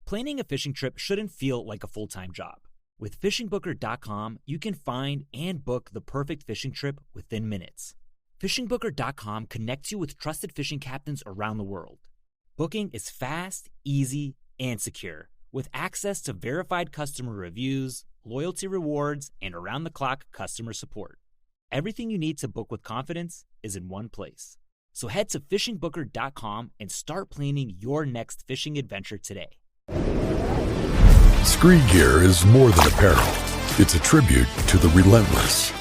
Planning a fishing trip shouldn't feel like a full-time job. With FishingBooker.com, you can find and book the perfect fishing trip within minutes. FishingBooker.com connects you with trusted fishing captains around the world. Booking is fast, easy, and secure, with access to verified customer reviews, loyalty rewards, and around-the-clock customer support. Everything you need to book with confidence is in one place. So head to FishingBooker.com and start planning your next fishing adventure today. Scree Gear is more than apparel. It's a tribute to the relentless,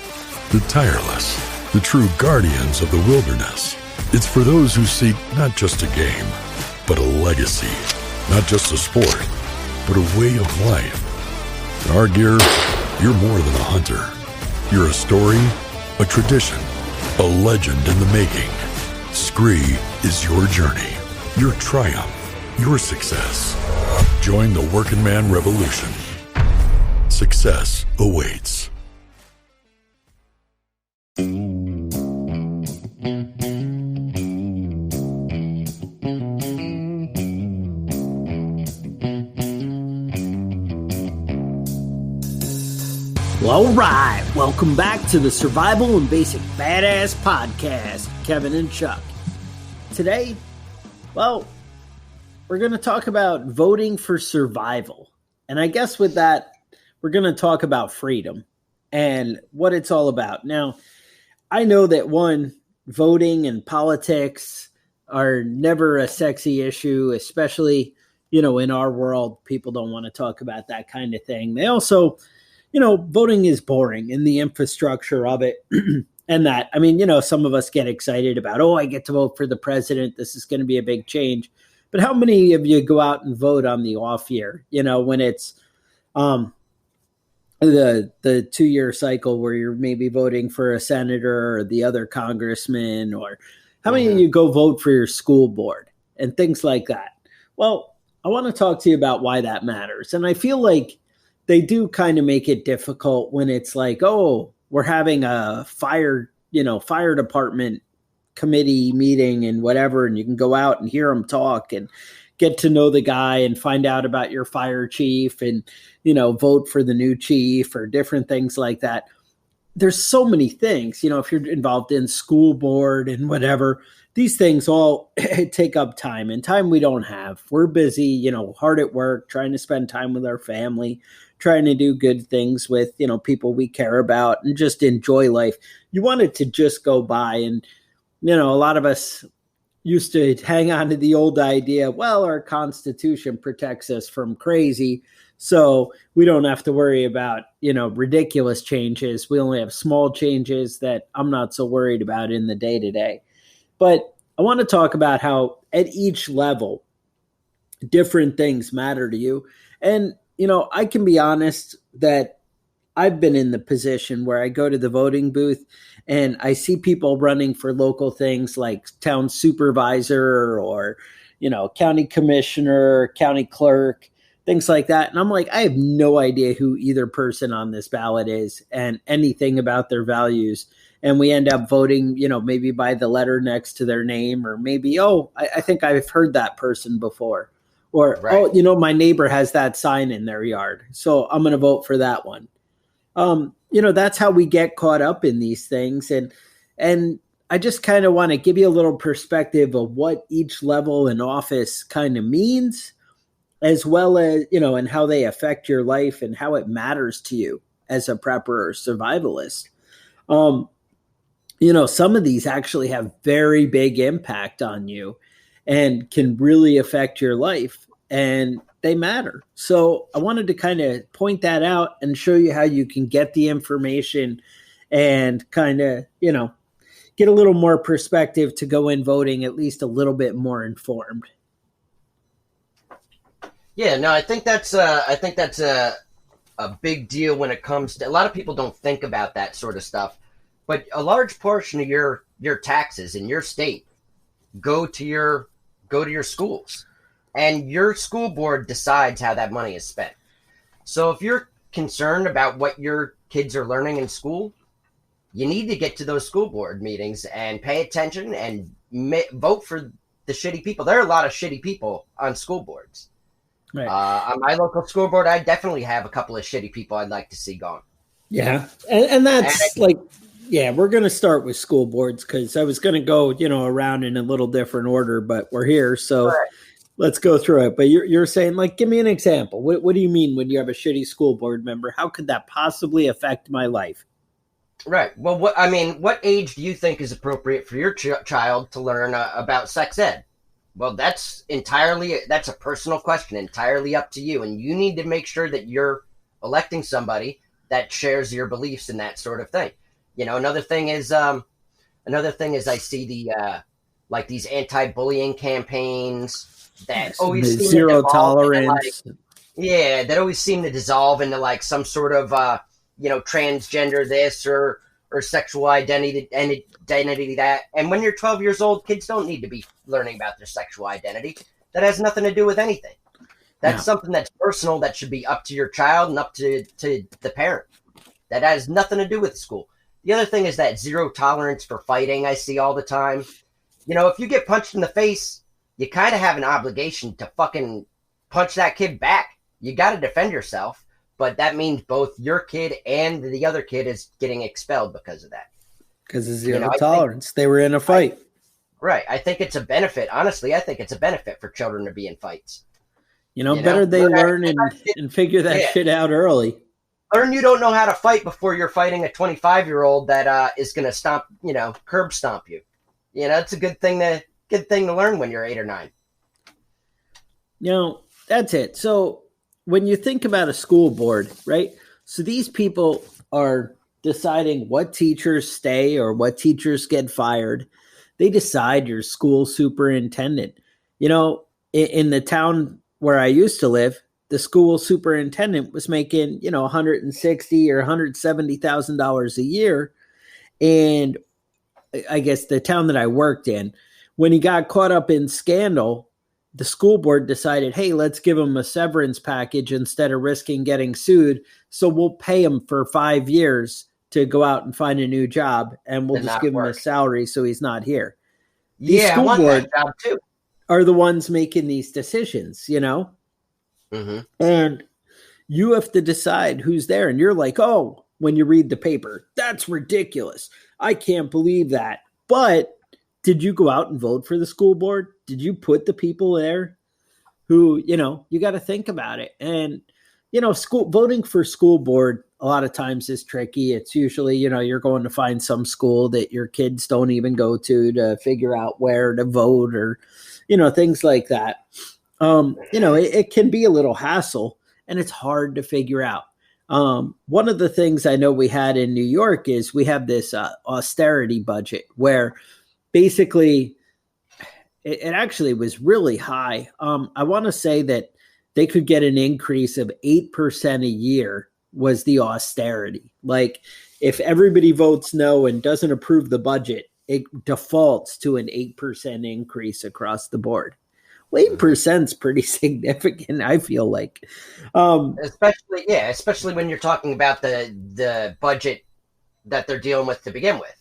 the tireless, the true guardians of the wilderness. It's for those who seek not just a game, but a legacy. Not just a sport, but a way of life. In our gear, you're more than a hunter. You're a story, a tradition, a legend in the making. Scree is your journey, your triumph, your success. Join the working man revolution. Success awaits. Well, all right, welcome back to the Survival and Basic Badass Podcast, Kevin and Chuck. Today, well, we're going to talk about voting for survival. And I guess with that, we're going to talk about freedom and what it's all about. Now, I know that voting and politics are never a sexy issue, especially, in our world. People don't want to talk about that kind of thing. They also, voting is boring in the infrastructure of it. And that, some of us get excited about, I get to vote for the president. This is going to be a big change. But how many of you go out and vote on the off year, when it's the 2-year cycle where you're maybe voting for a senator or the other congressman, or how many of you go vote for your school board and things like that? Well, I want to talk to you about why that matters. And I feel like they do kind of make it difficult when it's like, we're having a fire department committee meeting and whatever, and you can go out and hear them talk and get to know the guy and find out about your fire chief and, vote for the new chief or different things like that. There's so many things, if you're involved in school board and whatever, these things all take up time and time we don't have. We're busy, hard at work, trying to spend time with our family, trying to do good things with, people we care about and just enjoy life. You want it to just go by. And, a lot of us used to hang on to the old idea, well, our Constitution protects us from crazy, so we don't have to worry about, ridiculous changes. We only have small changes that I'm not so worried about in the day-to-day. But I want to talk about how at each level, different things matter to you. And, I can be honest that I've been in the position where I go to the voting booth and I see people running for local things like town supervisor or, county commissioner, county clerk, things like that. And I'm like, I have no idea who either person on this ballot is and anything about their values. And we end up voting, maybe by the letter next to their name, or maybe, I think I've heard that person before. Or, right. My neighbor has that sign in their yard, so I'm going to vote for that one. That's how we get caught up in these things. And I just kind of want to give you a little perspective of what each level in office kind of means, as well as, and how they affect your life and how it matters to you as a prepper or survivalist. Some of these actually have very big impact on you and can really affect your life, and they matter. So I wanted to kind of point that out and show you how you can get the information and kind of, get a little more perspective to go in voting, at least a little bit more informed. Yeah, no, I think that's a big deal when it comes to, a lot of people don't think about that sort of stuff, but a large portion of your taxes in your state go to your schools, and your school board decides how that money is spent. So if you're concerned about what your kids are learning in school, you need to get to those school board meetings and pay attention and vote for the shitty people. There are a lot of shitty people on school boards. Right. On my local school board, I definitely have a couple of shitty people I'd like to see gone. Yeah. And that's yeah, we're going to start with school boards because I was going to go, around in a little different order, but we're here. So Right. let's go through it. But you're saying, give me an example. What do you mean when you have a shitty school board member? How could that possibly affect my life? Right. Well, what age do you think is appropriate for your child to learn about sex ed? Well, that's a personal question, entirely up to you. And you need to make sure that you're electing somebody that shares your beliefs and that sort of thing. Another thing is I see these anti-bullying campaigns that always seem zero to tolerance. That always seem to dissolve into some sort of transgender this or sexual identity that. And when you're 12 years old, kids don't need to be learning about their sexual identity. That has nothing to do with anything. That's something that's personal that should be up to your child and up to the parent. That has nothing to do with school. The other thing is that zero tolerance for fighting I see all the time. If you get punched in the face, you kind of have an obligation to fucking punch that kid back. You got to defend yourself. But that means both your kid and the other kid is getting expelled because of that. Because of zero tolerance. They were in a fight. Right. I think it's a benefit. Honestly, I think it's a benefit for children to be in fights. Better they learn and figure that shit out early. Learn you don't know how to fight before you're fighting a 25-year-old that is going to curb stomp you. It's a good thing to learn when you're 8 or 9. That's it. So when you think about a school board, right? So these people are deciding what teachers stay or what teachers get fired. They decide your school superintendent. In the town where I used to live, the school superintendent was making, $160,000 or $170,000 a year. And I guess the town that I worked in, when he got caught up in scandal, the school board decided, hey, let's give him a severance package instead of risking getting sued. So we'll pay him for 5 years to go out and find a new job, and we'll just give him a salary so he's not here. These school board that job too. Are the ones making these decisions, Mm-hmm. And you have to decide who's there. And you're like, oh, when you read the paper, that's ridiculous. I can't believe that. But did you go out and vote for the school board? Did you put the people there who, you got to think about it. And, voting for school board a lot of times is tricky. It's usually, you're going to find some school that your kids don't even go to figure out where to vote or, things like that. It can be a little hassle and it's hard to figure out. One of the things I know we had in New York is we have this austerity budget where basically it actually was really high. I want to say that they could get an increase of 8% a year was the austerity. Like if everybody votes no and doesn't approve the budget, it defaults to an 8% increase across the board. Well, 8% is pretty significant, I feel like. Especially when you're talking about the budget that they're dealing with to begin with.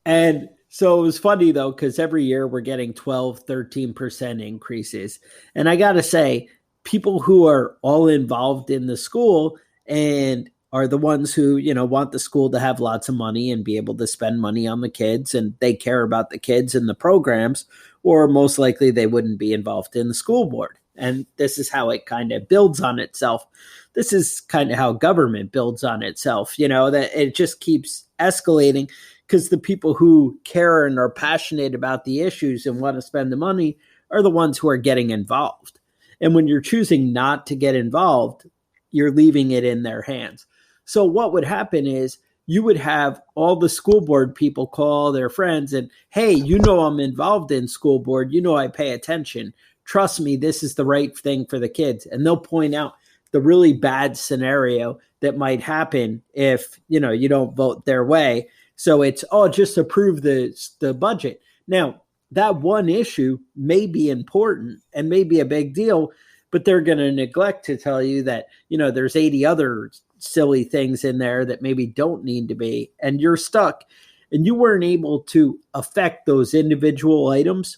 And so it was funny, though, because every year we're getting 12, 13% increases. And I got to say, people who are all involved in the school and are the ones who, want the school to have lots of money and be able to spend money on the kids, and they care about the kids and the programs, or most likely they wouldn't be involved in the school board. And this is how it kind of builds on itself. This is kind of how government builds on itself, that it just keeps escalating because the people who care and are passionate about the issues and want to spend the money are the ones who are getting involved. And when you're choosing not to get involved, you're leaving it in their hands. So what would happen is you would have all the school board people call their friends and, hey, I'm involved in school board. I pay attention. Trust me, this is the right thing for the kids. And they'll point out the really bad scenario that might happen if, you don't vote their way. So it's, just approve the budget. Now, that one issue may be important and may be a big deal, but they're going to neglect to tell you that, there's 80 other silly things in there that maybe don't need to be, and you're stuck and you weren't able to affect those individual items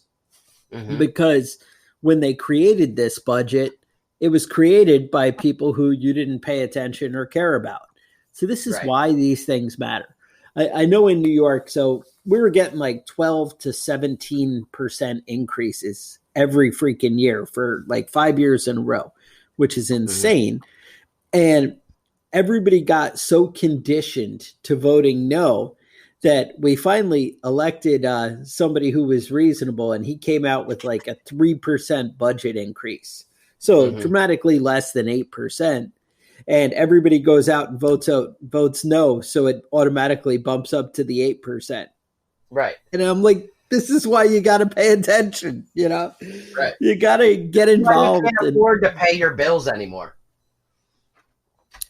because when they created this budget, it was created by people who you didn't pay attention or care about. So this is why these things matter. I know in New York, so we were getting like 12 to 17% increases every freaking year for like 5 years in a row, which is insane. And everybody got so conditioned to voting no that we finally elected somebody who was reasonable, and he came out with like a 3% budget increase. So dramatically less than 8%. And everybody goes out and votes no. So it automatically bumps up to the 8%. Right. And I'm like, this is why you got to pay attention, you know? Right. You got to get involved. You can't afford to pay your bills anymore.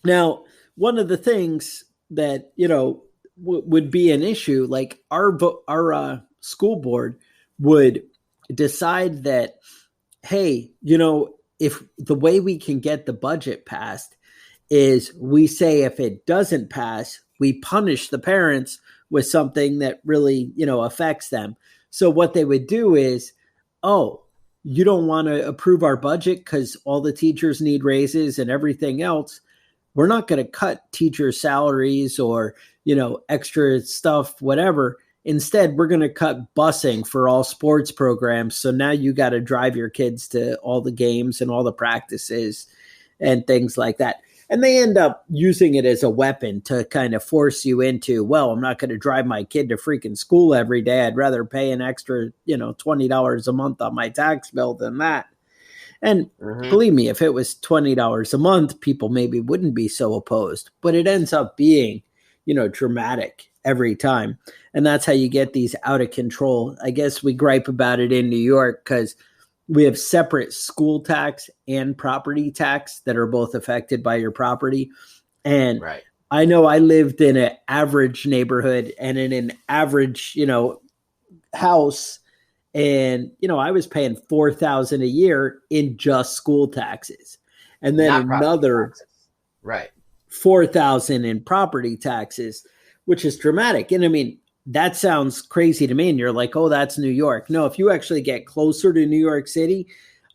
Now, one of the things that, you know, would be an issue, like our school board would decide that, hey, you know, if the way we can get the budget passed is we say if it doesn't pass, we punish the parents with something that really, you know, affects them. So what they would do is, oh, you don't want to approve our budget because all the teachers need raises and everything else. We're not going to cut teachers' salaries or, you know, extra stuff, whatever. Instead, we're going to cut busing for all sports programs. So now you got to drive your kids to all the games and all the practices and things like that. And they end up using it as a weapon to kind of force you into, well, I'm not going to drive my kid to freaking school every day. I'd rather pay an extra, you know, $20 a month on my tax bill than that. And believe me, if it was $20 a month, people maybe wouldn't be so opposed. But it ends up being, you know, dramatic every time. And that's how you get these out of control. I guess we gripe about it in New York because we have separate school tax and property tax that are both affected by your property. And I know I lived in an average neighborhood and in an average, you know, house. And, you know, I was paying $4,000 a year in just school taxes. And then another $4,000 in property taxes, which is dramatic. And I mean, that sounds crazy to me. And you're like, oh, that's New York. No, if you actually get closer to New York City,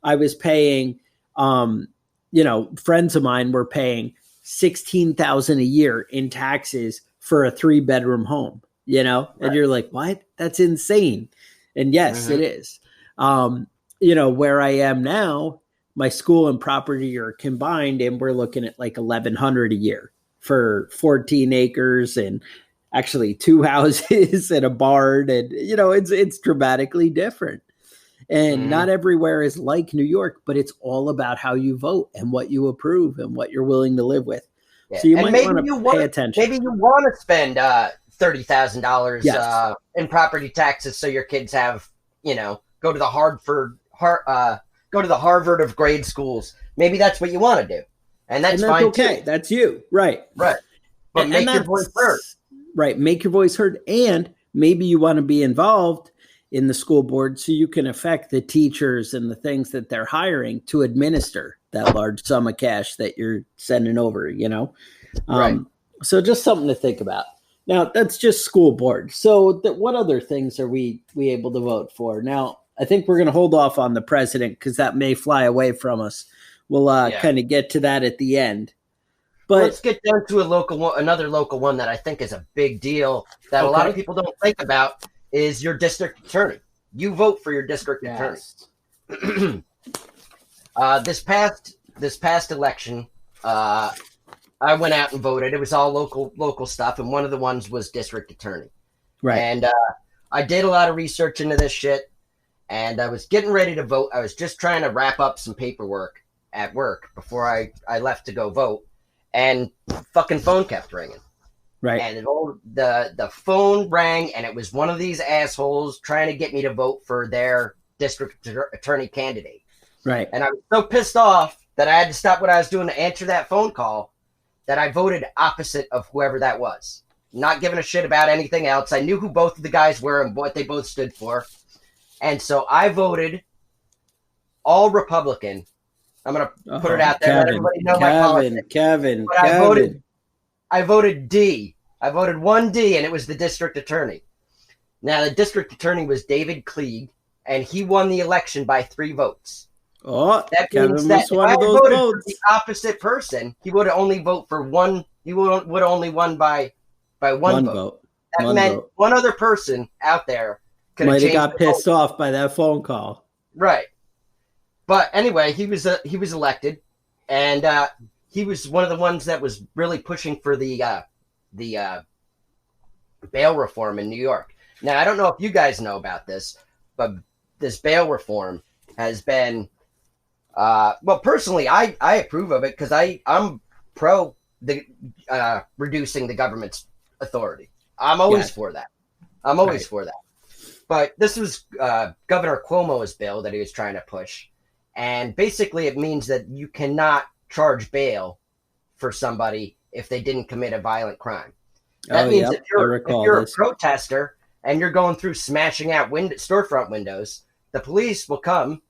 I was paying, you know, friends of mine were paying $16,000 a year in taxes for a 3-bedroom home, you know, and you're like, what? That's insane. And yes, it is. You know, where I am now, my school and property are combined, and we're looking at like $1,100 a year for 14 acres and actually 2 houses and a barn. And, you know, it's dramatically different. And not everywhere is like New York, but it's all about how you vote and what you approve and what you're willing to live with. Yeah. So you might want to pay attention. Maybe you want to spend $30,000 in property taxes so your kids have, you know, go to the Harvard of grade schools. Maybe that's what you want to do. And that's fine okay. too. That's you. Right. But make your voice heard. Right. Make your voice heard. And maybe you want to be involved in the school board so you can affect the teachers and the things that they're hiring to administer that large sum of cash that you're sending over, you know? So just something to think about. Now, that's just school board. So what other things are we able to vote for? Now, I think we're going to hold off on the president because that may fly away from us. We'll kind of get to that at the end. But let's get down to another local one that I think is a big deal that a lot of people don't think about is your district attorney. You vote for your district attorney. This past election, I went out and voted. It was all local stuff, and one of the ones was district attorney. Right. And I did a lot of research into this shit, and I was getting ready to vote. I was just trying to wrap up some paperwork at work before I left to go vote, and fucking phone kept ringing. Right. And the phone rang, and it was one of these assholes trying to get me to vote for their district attorney candidate. Right. And I was so pissed off that I had to stop what I was doing to answer that phone call that I voted opposite of whoever that was. Not giving a shit about anything else. I knew who both of the guys were and what they both stood for. And so I voted all Republican. I'm going to put it out there. Let everybody know my politics. Kevin. I voted D. I voted 1D, and it was the district attorney. Now, the district attorney was David Klieg, and he won the election by 3 votes. Oh, That Kevin means that was if one I of had those voted for votes. the opposite person, he would have only vote for one. He would have only won by one vote. That One meant vote. one other person out there could Might have changed got the pissed vote. off by that phone call. Right. But anyway, he was elected, and he was one of the ones that was really pushing for the bail reform in New York. Now, I don't know if you guys know about this, but this bail reform has been, well, personally, I approve of it because I'm pro the reducing the government's authority. I'm always for that. I'm always for that. But this was Governor Cuomo's bill that he was trying to push. And basically, it means that you cannot charge bail for somebody if they didn't commit a violent crime. That means if you're a protester and you're going through smashing out storefront windows, the police will come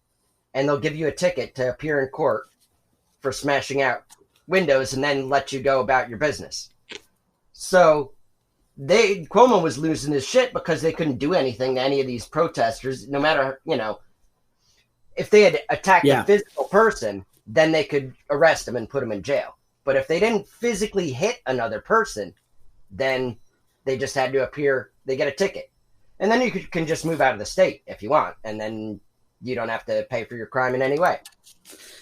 and they'll give you a ticket to appear in court for smashing out windows and then let you go about your business. So Cuomo was losing his shit because they couldn't do anything to any of these protesters, no matter, if they had attacked a physical person, then they could arrest them and put them in jail. But if they didn't physically hit another person, then they just had to appear, they get a ticket. And then you can just move out of the state if you want. And then you don't have to pay for your crime in any way.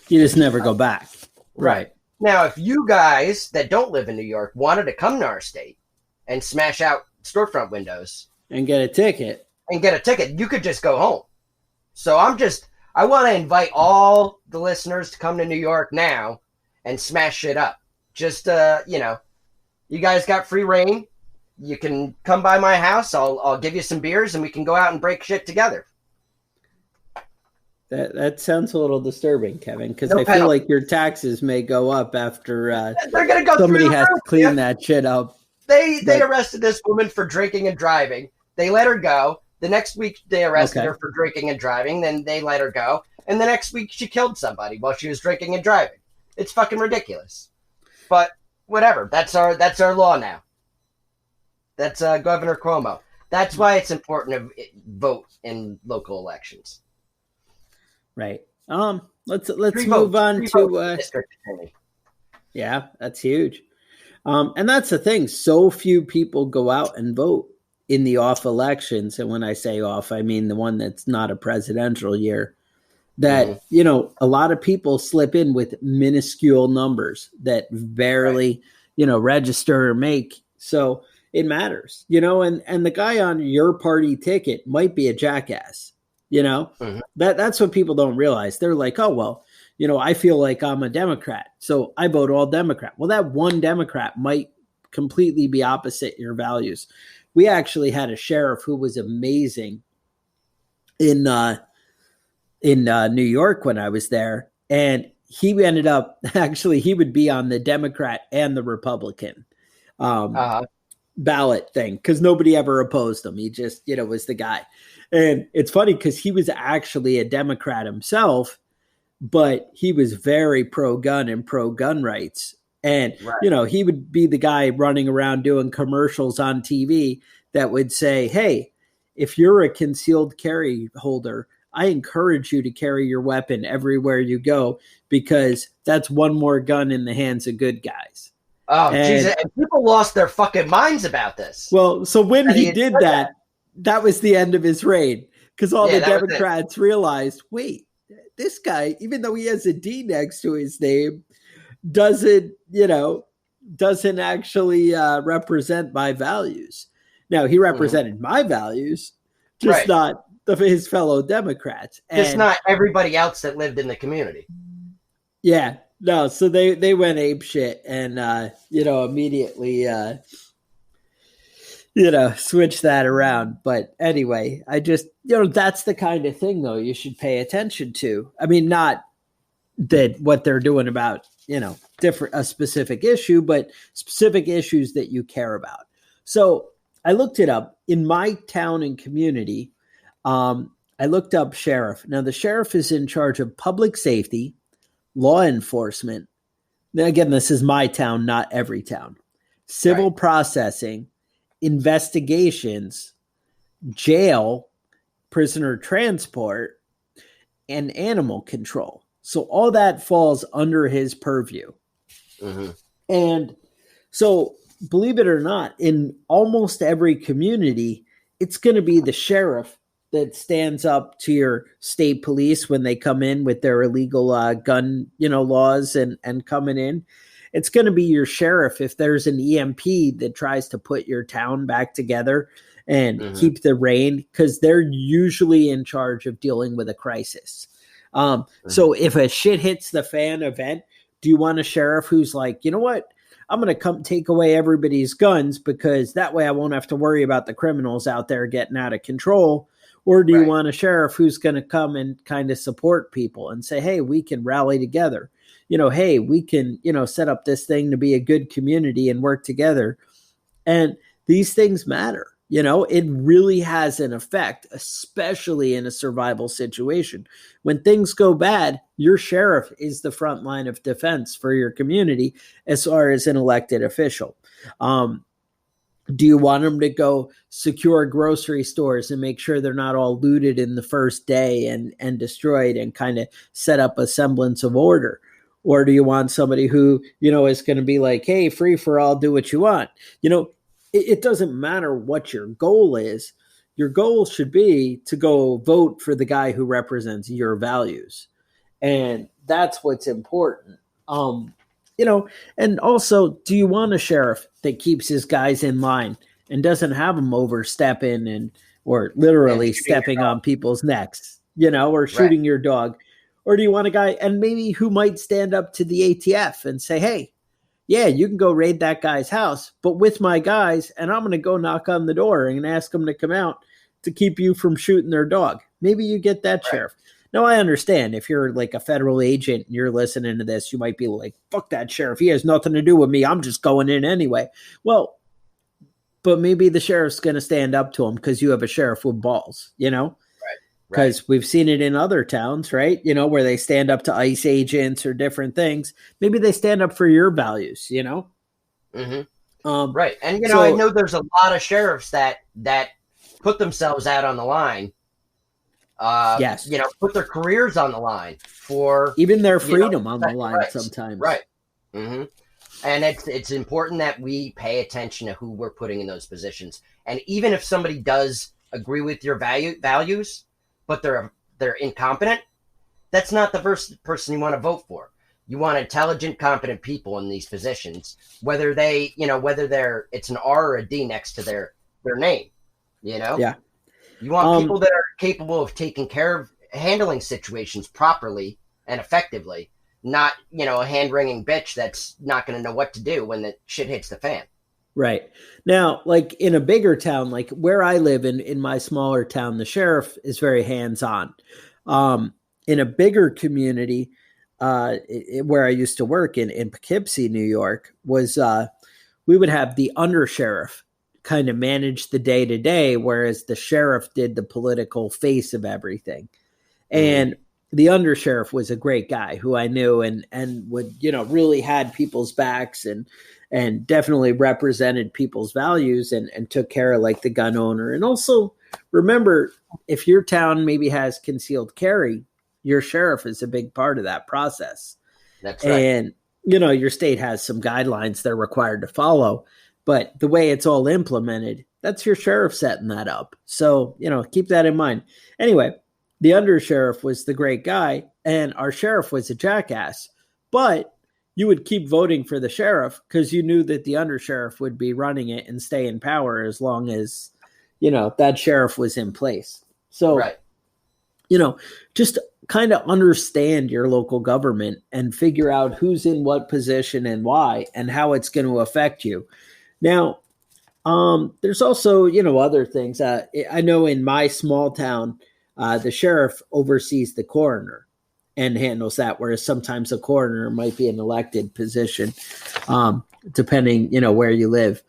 You just never go back. Right. Now, if you guys that don't live in New York wanted to come to our state and smash out storefront windows and get a ticket, you could just go home. So I want to invite all the listeners to come to New York now and smash shit up. Just, you guys got free reign. You can come by my house. I'll give you some beers and we can go out and break shit together. That sounds a little disturbing, Kevin, because I feel like your taxes may go up after they're gonna go somebody has to clean that shit up. They arrested this woman for drinking and driving. They let her go. The next week they arrested her for drinking and driving. Then they let her go. And the next week she killed somebody while she was drinking and driving. It's fucking ridiculous. But whatever. That's our law now. That's Governor Cuomo. That's why it's important to vote in local elections. Right. Let's move on to district attorney. Yeah, that's huge. And that's the thing. So few people go out and vote in the off elections. And when I say off, I mean the one that's not a presidential year. That, a lot of people slip in with minuscule numbers that barely, register or make. So it matters, and the guy on your party ticket might be a jackass. That's what people don't realize. They're like, oh, well, I feel like I'm a Democrat, so I vote all Democrat. Well, that one Democrat might completely be opposite your values. We actually had a sheriff who was amazing in New York when I was there. And he ended up, actually, he would be on the Democrat and the Republican ballot thing because nobody ever opposed him. He just, was the guy. And it's funny because he was actually a Democrat himself, but he was very pro-gun and pro-gun rights. And, he would be the guy running around doing commercials on TV that would say, hey, if you're a concealed carry holder, I encourage you to carry your weapon everywhere you go because that's one more gun in the hands of good guys. Oh, Jesus. And people lost their fucking minds about this. Well, so when he did that was the end of his reign because all the Democrats realized, wait, this guy, even though he has a D next to his name, doesn't actually represent my values. Now, he represented my values, just not his fellow Democrats. Just not everybody else that lived in the community. Yeah. No, so they went ape shit and, immediately, switch that around. But anyway, I just, that's the kind of thing, though, you should pay attention to. I mean, not that what they're doing about, a specific issue, but specific issues that you care about. So I looked it up in my town and community. I looked up sheriff. Now, the sheriff is in charge of public safety, law enforcement. Now, again, this is my town, not every town. Civil processing, investigations, jail, prisoner transport, and animal control. So all that falls under his purview. Mm-hmm. And so, believe it or not, in almost every community, it's going to be the sheriff that stands up to your state police when they come in with their illegal gun, laws and coming in. It's going to be your sheriff if there's an EMP that tries to put your town back together and keep the reign, because they're usually in charge of dealing with a crisis. So if a shit hits the fan event, do you want a sheriff who's like, you know what? I'm going to come take away everybody's guns because that way I won't have to worry about the criminals out there getting out of control. Or do you want a sheriff who's going to come and kind of support people and say, hey, we can rally together. Hey, we can, set up this thing to be a good community and work together. And these things matter. It really has an effect, especially in a survival situation. When things go bad, your sheriff is the front line of defense for your community as far as an elected official. Do you want them to go secure grocery stores and make sure they're not all looted in the first day and destroyed and kind of set up a semblance of order? Or do you want somebody who, is going to be like, hey, free for all, do what you want? It doesn't matter what your goal is. Your goal should be to go vote for the guy who represents your values. And that's what's important. And also, do you want a sheriff that keeps his guys in line and doesn't have them overstepping or literally stepping on people's necks, or shooting your dog? Or do you want a guy and maybe who might stand up to the ATF and say, hey, yeah, you can go raid that guy's house, but with my guys, and I'm going to go knock on the door and ask them to come out to keep you from shooting their dog. Maybe you get that sheriff. Now, I understand if you're like a federal agent and you're listening to this, you might be like, fuck that sheriff. He has nothing to do with me. I'm just going in anyway. Well, but maybe the sheriff's going to stand up to him because you have a sheriff with balls, Because we've seen it in other towns, right? Where they stand up to ICE agents or different things. Maybe they stand up for your values, Right. And, I know there's a lot of sheriffs that put themselves out on the line. Yes. Put their careers on the line for even their freedom on the line sometimes. Right. Mm-hmm. And it's important that we pay attention to who we're putting in those positions. And even if somebody does agree with your values, but they're incompetent, that's not the first person you want to vote for. You want intelligent, competent people in these positions, whether it's an R or a D next to their name, Yeah. You want people that are capable of taking care of handling situations properly and effectively, not, a hand-wringing bitch that's not going to know what to do when the shit hits the fan. Right. Now, like in a bigger town, like where I live in my smaller town, the sheriff is very hands-on. In a bigger community, where I used to work in Poughkeepsie, New York, was we would have the undersheriff kind of manage the day-to-day, whereas the sheriff did the political face of everything. And the undersheriff was a great guy who I knew and would, really had people's backs and definitely represented people's values and took care of like the gun owner. And also remember, if your town maybe has concealed carry, your sheriff is a big part of that process. That's right. And, your state has some guidelines they're required to follow, but the way it's all implemented, that's your sheriff setting that up. So, keep that in mind. Anyway, the undersheriff was the great guy and our sheriff was a jackass, but you would keep voting for the sheriff because you knew that the undersheriff would be running it and stay in power as long as, that sheriff was in place. So, just kind of understand your local government and figure out who's in what position and why and how it's going to affect you. Now, there's also, other things. I know in my small town, the sheriff oversees the coroner and handles that, whereas sometimes a coroner might be an elected position, depending, where you live.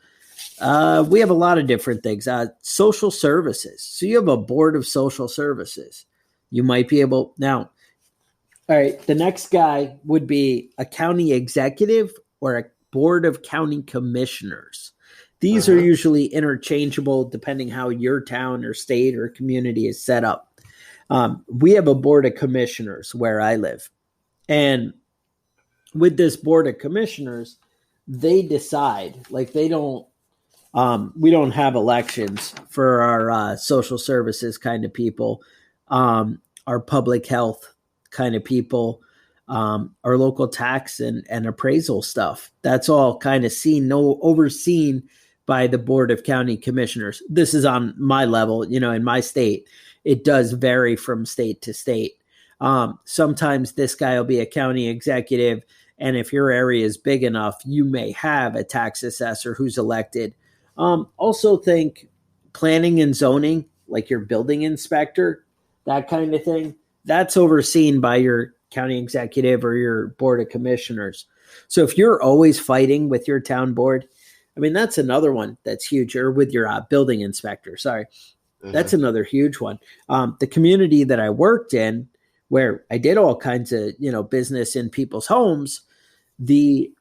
We have a lot of different things. Social services. So you have a board of social services. You might be able now. All right. The next guy would be a county executive or a board of county commissioners. These are usually interchangeable depending how your town or state or community is set up. We have a board of commissioners where I live. And with this board of commissioners, they decide, like they don't, we don't have elections for our social services kind of people, our public health kind of people, our local tax and appraisal stuff. That's all kind of overseen by the Board of County Commissioners. This is on my level, in my state. It does vary from state to state. Sometimes this guy will be a county executive, and if your area is big enough, you may have a tax assessor who's elected. Also think planning and zoning, like your building inspector, that kind of thing. That's overseen by your county executive or your board of commissioners. So if you're always fighting with your town board, that's another one that's huge, or with your building inspector. Sorry. Mm-hmm. That's another huge one. The community that I worked in, where I did all kinds of, business in people's homes, the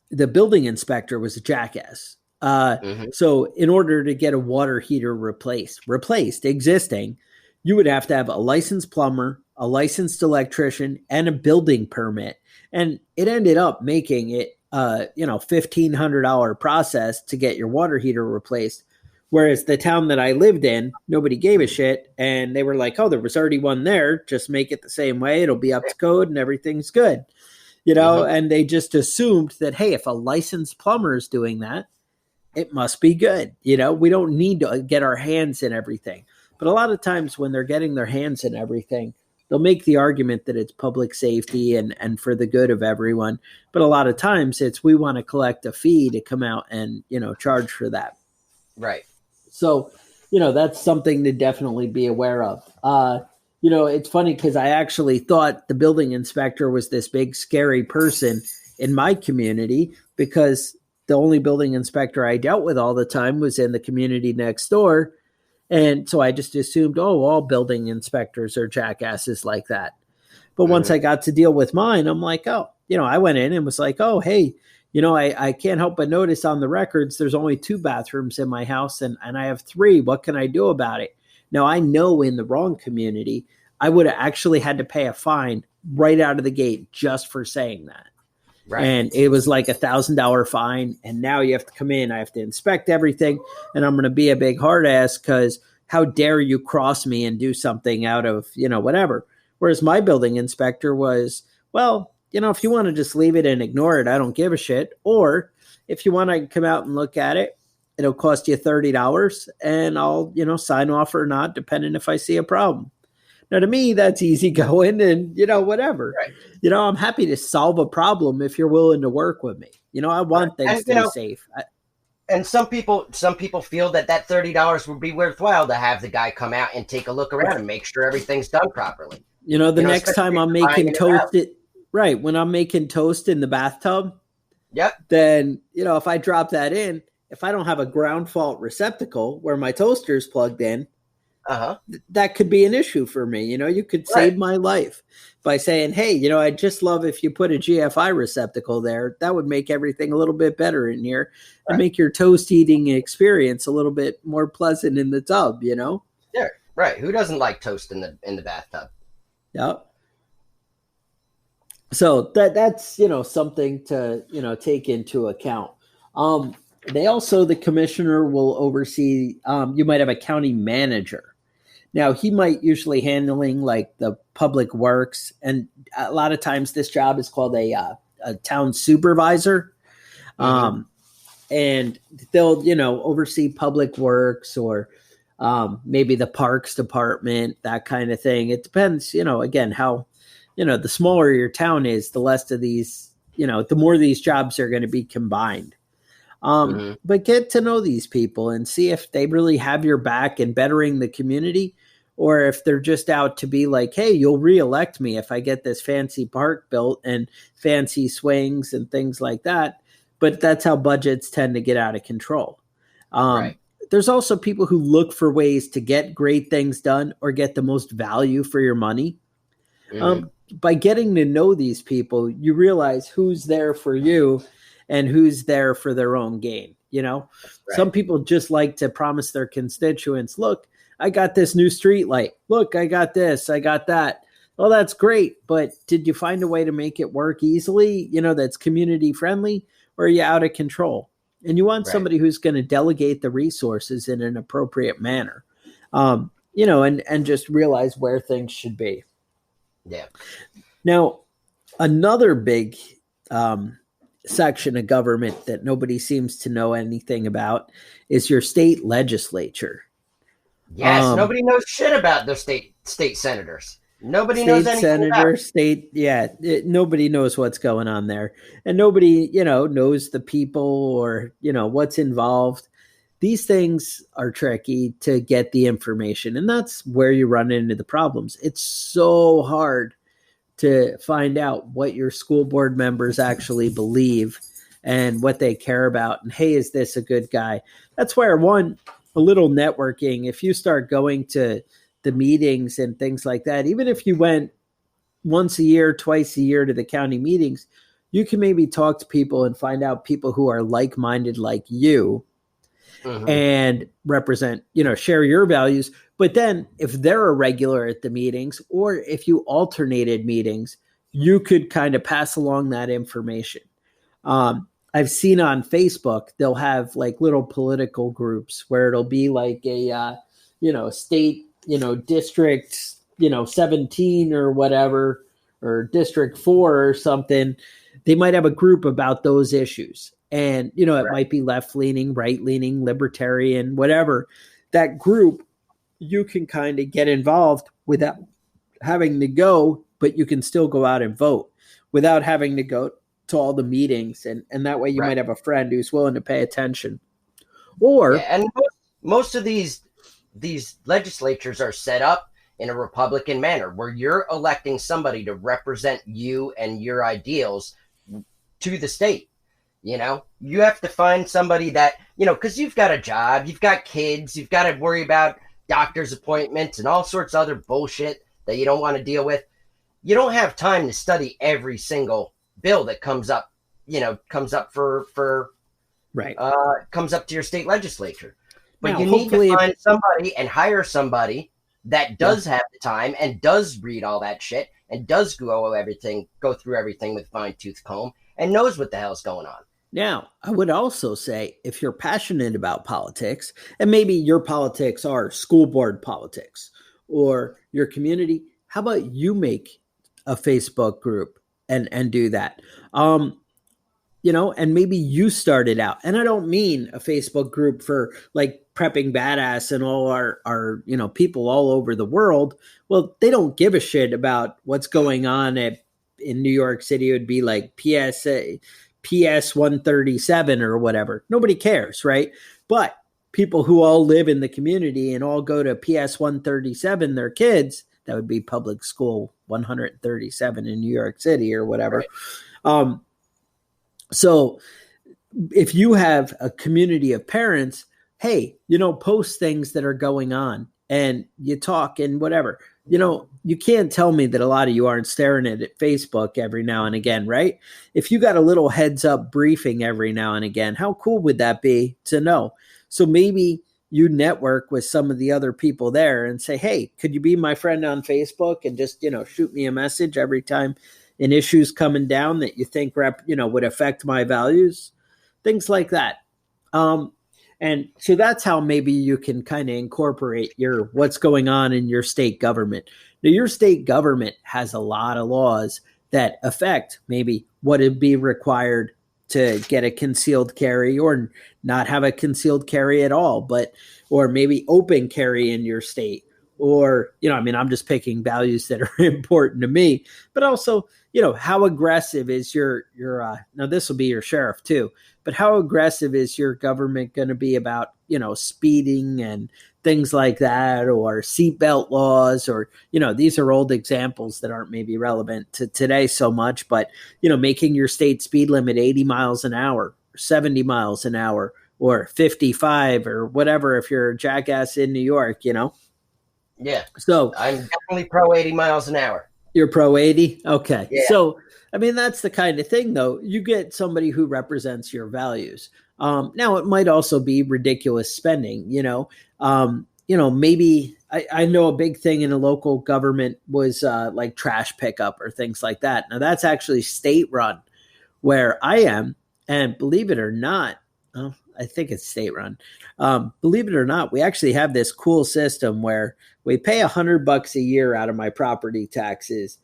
building inspector was a jackass. So in order to get a water heater replaced existing, you would have to have a licensed plumber, a licensed electrician, and a building permit. And it ended up making it $1,500 process to get your water heater replaced. Whereas the town that I lived in, nobody gave a shit. And they were like, oh, there was already one there. Just make it the same way. It'll be up to code and everything's good. And they just assumed that, hey, if a licensed plumber is doing that, it must be good. We don't need to get our hands in everything. But a lot of times when they're getting their hands in everything, they'll make the argument that it's public safety and for the good of everyone. But a lot of times it's, we want to collect a fee to come out and, charge for that. Right. So, that's something to definitely be aware of. It's funny because I actually thought the building inspector was this big, scary person in my community, because the only building inspector I dealt with all the time was in the community next door. And so I just assumed, all building inspectors are jackasses like that. But once I got to deal with mine, I'm like, I went in and was like, oh, hey, I can't help but notice on the records, there's only 2 bathrooms in my house and I have 3. What can I do about it? Now, I know in the wrong community, I would have actually had to pay a fine right out of the gate just for saying that. Right. And it was like $1,000 fine. And now you have to come in. I have to inspect everything. And I'm going to be a big hard ass because how dare you cross me and do something out of, whatever. Whereas my building inspector was, well, if you want to just leave it and ignore it, I don't give a shit. Or if you want to come out and look at it, it'll cost you $30 and I'll, sign off or not, depending if I see a problem. Now, to me, that's easy going and, whatever. Right. I'm happy to solve a problem if you're willing to work with me. I want things to be safe. And some people feel that $30 would be worthwhile to have the guy come out and take a look around and make sure everything's done properly. Next time I'm making toast, when I'm making toast in the bathtub, then, if I drop that in, if I don't have a ground fault receptacle where my toaster's plugged in, that could be an issue for me. You could save my life by saying, hey, I'd just love if you put a GFI receptacle there. That would make everything a little bit better in here and make your toast eating experience a little bit more pleasant in the tub, Yeah, right. Who doesn't like toast in the bathtub? Yep. So that's, something to, take into account. The commissioner will oversee, you might have a county manager. Now, he might usually handling like the public works. And a lot of times this job is called a town supervisor. And they'll, oversee public works or maybe the parks department, that kind of thing. It depends, again, how, the smaller your town is, the less of these, the more these jobs are going to be combined. But get to know these people and see if they really have your back in bettering the community, or if they're just out to be like, hey, you'll reelect me if I get this fancy park built and fancy swings and things like that. But that's how budgets tend to get out of control. There's also people who look for ways to get great things done or get the most value for your money. By getting to know these people, you realize who's there for you and who's there for their own gain. Some people just like to promise their constituents, look, I got this new street light. Look, I got this, I got that. Well, that's great, but did you find a way to make it work easily, that's community friendly, or are you out of control? And you want Right. somebody who's going to delegate the resources in an appropriate manner, and just realize where things should be. Yeah. Now, another big section of government that nobody seems to know anything about is your state legislature. Yes, nobody knows shit about those state senators. Nobody knows anything about it. Nobody knows what's going on there. And nobody, knows the people or, what's involved. These things are tricky to get the information, and that's where you run into the problems. It's so hard to find out what your school board members actually believe and what they care about. And hey, is this a good guy? That's where a little networking, if you start going to the meetings and things like that, even if you went once a year, twice a year to the county meetings, you can maybe talk to people and find out people who are like-minded like you and represent, share your values. But then if they're a regular at the meetings, or if you alternated meetings, you could kind of pass along that information. I've seen on Facebook, they'll have like little political groups where it'll be like a, state, district, 17 or whatever, or district 4 or something. They might have a group about those issues. And, it might be left-leaning, right-leaning, libertarian, whatever. That group, you can kind of get involved without having to go, but you can still go out and vote without having to go to all the meetings. And that way you might have a friend who's willing to pay attention. Or and most of these legislatures are set up in a Republican manner where you're electing somebody to represent you and your ideals to the state. You have to find somebody that, because you've got a job, you've got kids, you've got to worry about doctor's appointments and all sorts of other bullshit that you don't want to deal with. You don't have time to study every single bill that comes up comes up to your state legislature. But now, you need to find somebody and hire somebody that does have the time and does read all that shit and does go through everything with fine-tooth comb and knows what the hell's going on. Now, I would also say, if you're passionate about politics, and maybe your politics are school board politics or your community, how about you make a Facebook group and do that? And maybe you started out. And I don't mean a Facebook group for like Prepping Badass and all our people all over the world. Well, they don't give a shit about what's going on in New York City. It would be like PS 137 or whatever. Nobody cares, right? But people who all live in the community and all go to PS 137, their kids, that would be public school 137 in New York City or whatever. Right. So if you have a community of parents, hey, post things that are going on and you talk and whatever. You can't tell me that a lot of you aren't staring at Facebook every now and again, right? If you got a little heads up briefing every now and again, how cool would that be to know? So maybe you network with some of the other people there and say, hey, could you be my friend on Facebook and just, shoot me a message every time an issue's coming down that you think would affect my values, things like that. And so that's how maybe you can kind of incorporate what's going on in your state government. Now, your state government has a lot of laws that affect maybe what would be required to get a concealed carry or not have a concealed carry at all, or maybe open carry in your state. Or, I'm just picking values that are important to me, but also, how aggressive is your now this will be your sheriff too, but how aggressive is your government going to be about, speeding and things like that, or seatbelt laws, or, these are old examples that aren't maybe relevant to today so much, but, making your state speed limit 80 miles an hour, 70 miles an hour, or 55 or whatever, if you're a jackass in New York, Yeah. So I'm definitely pro 80 miles an hour. You're pro 80? Okay. Yeah. So, that's the kind of thing, though. You get somebody who represents your values. Now, it might also be ridiculous spending, maybe, I know a big thing in a local government was like trash pickup or things like that. Now that's actually state run where I am. And believe it or not, I think it's state run. Believe it or not, we actually have this cool system where we pay $100 a year out of my property taxes.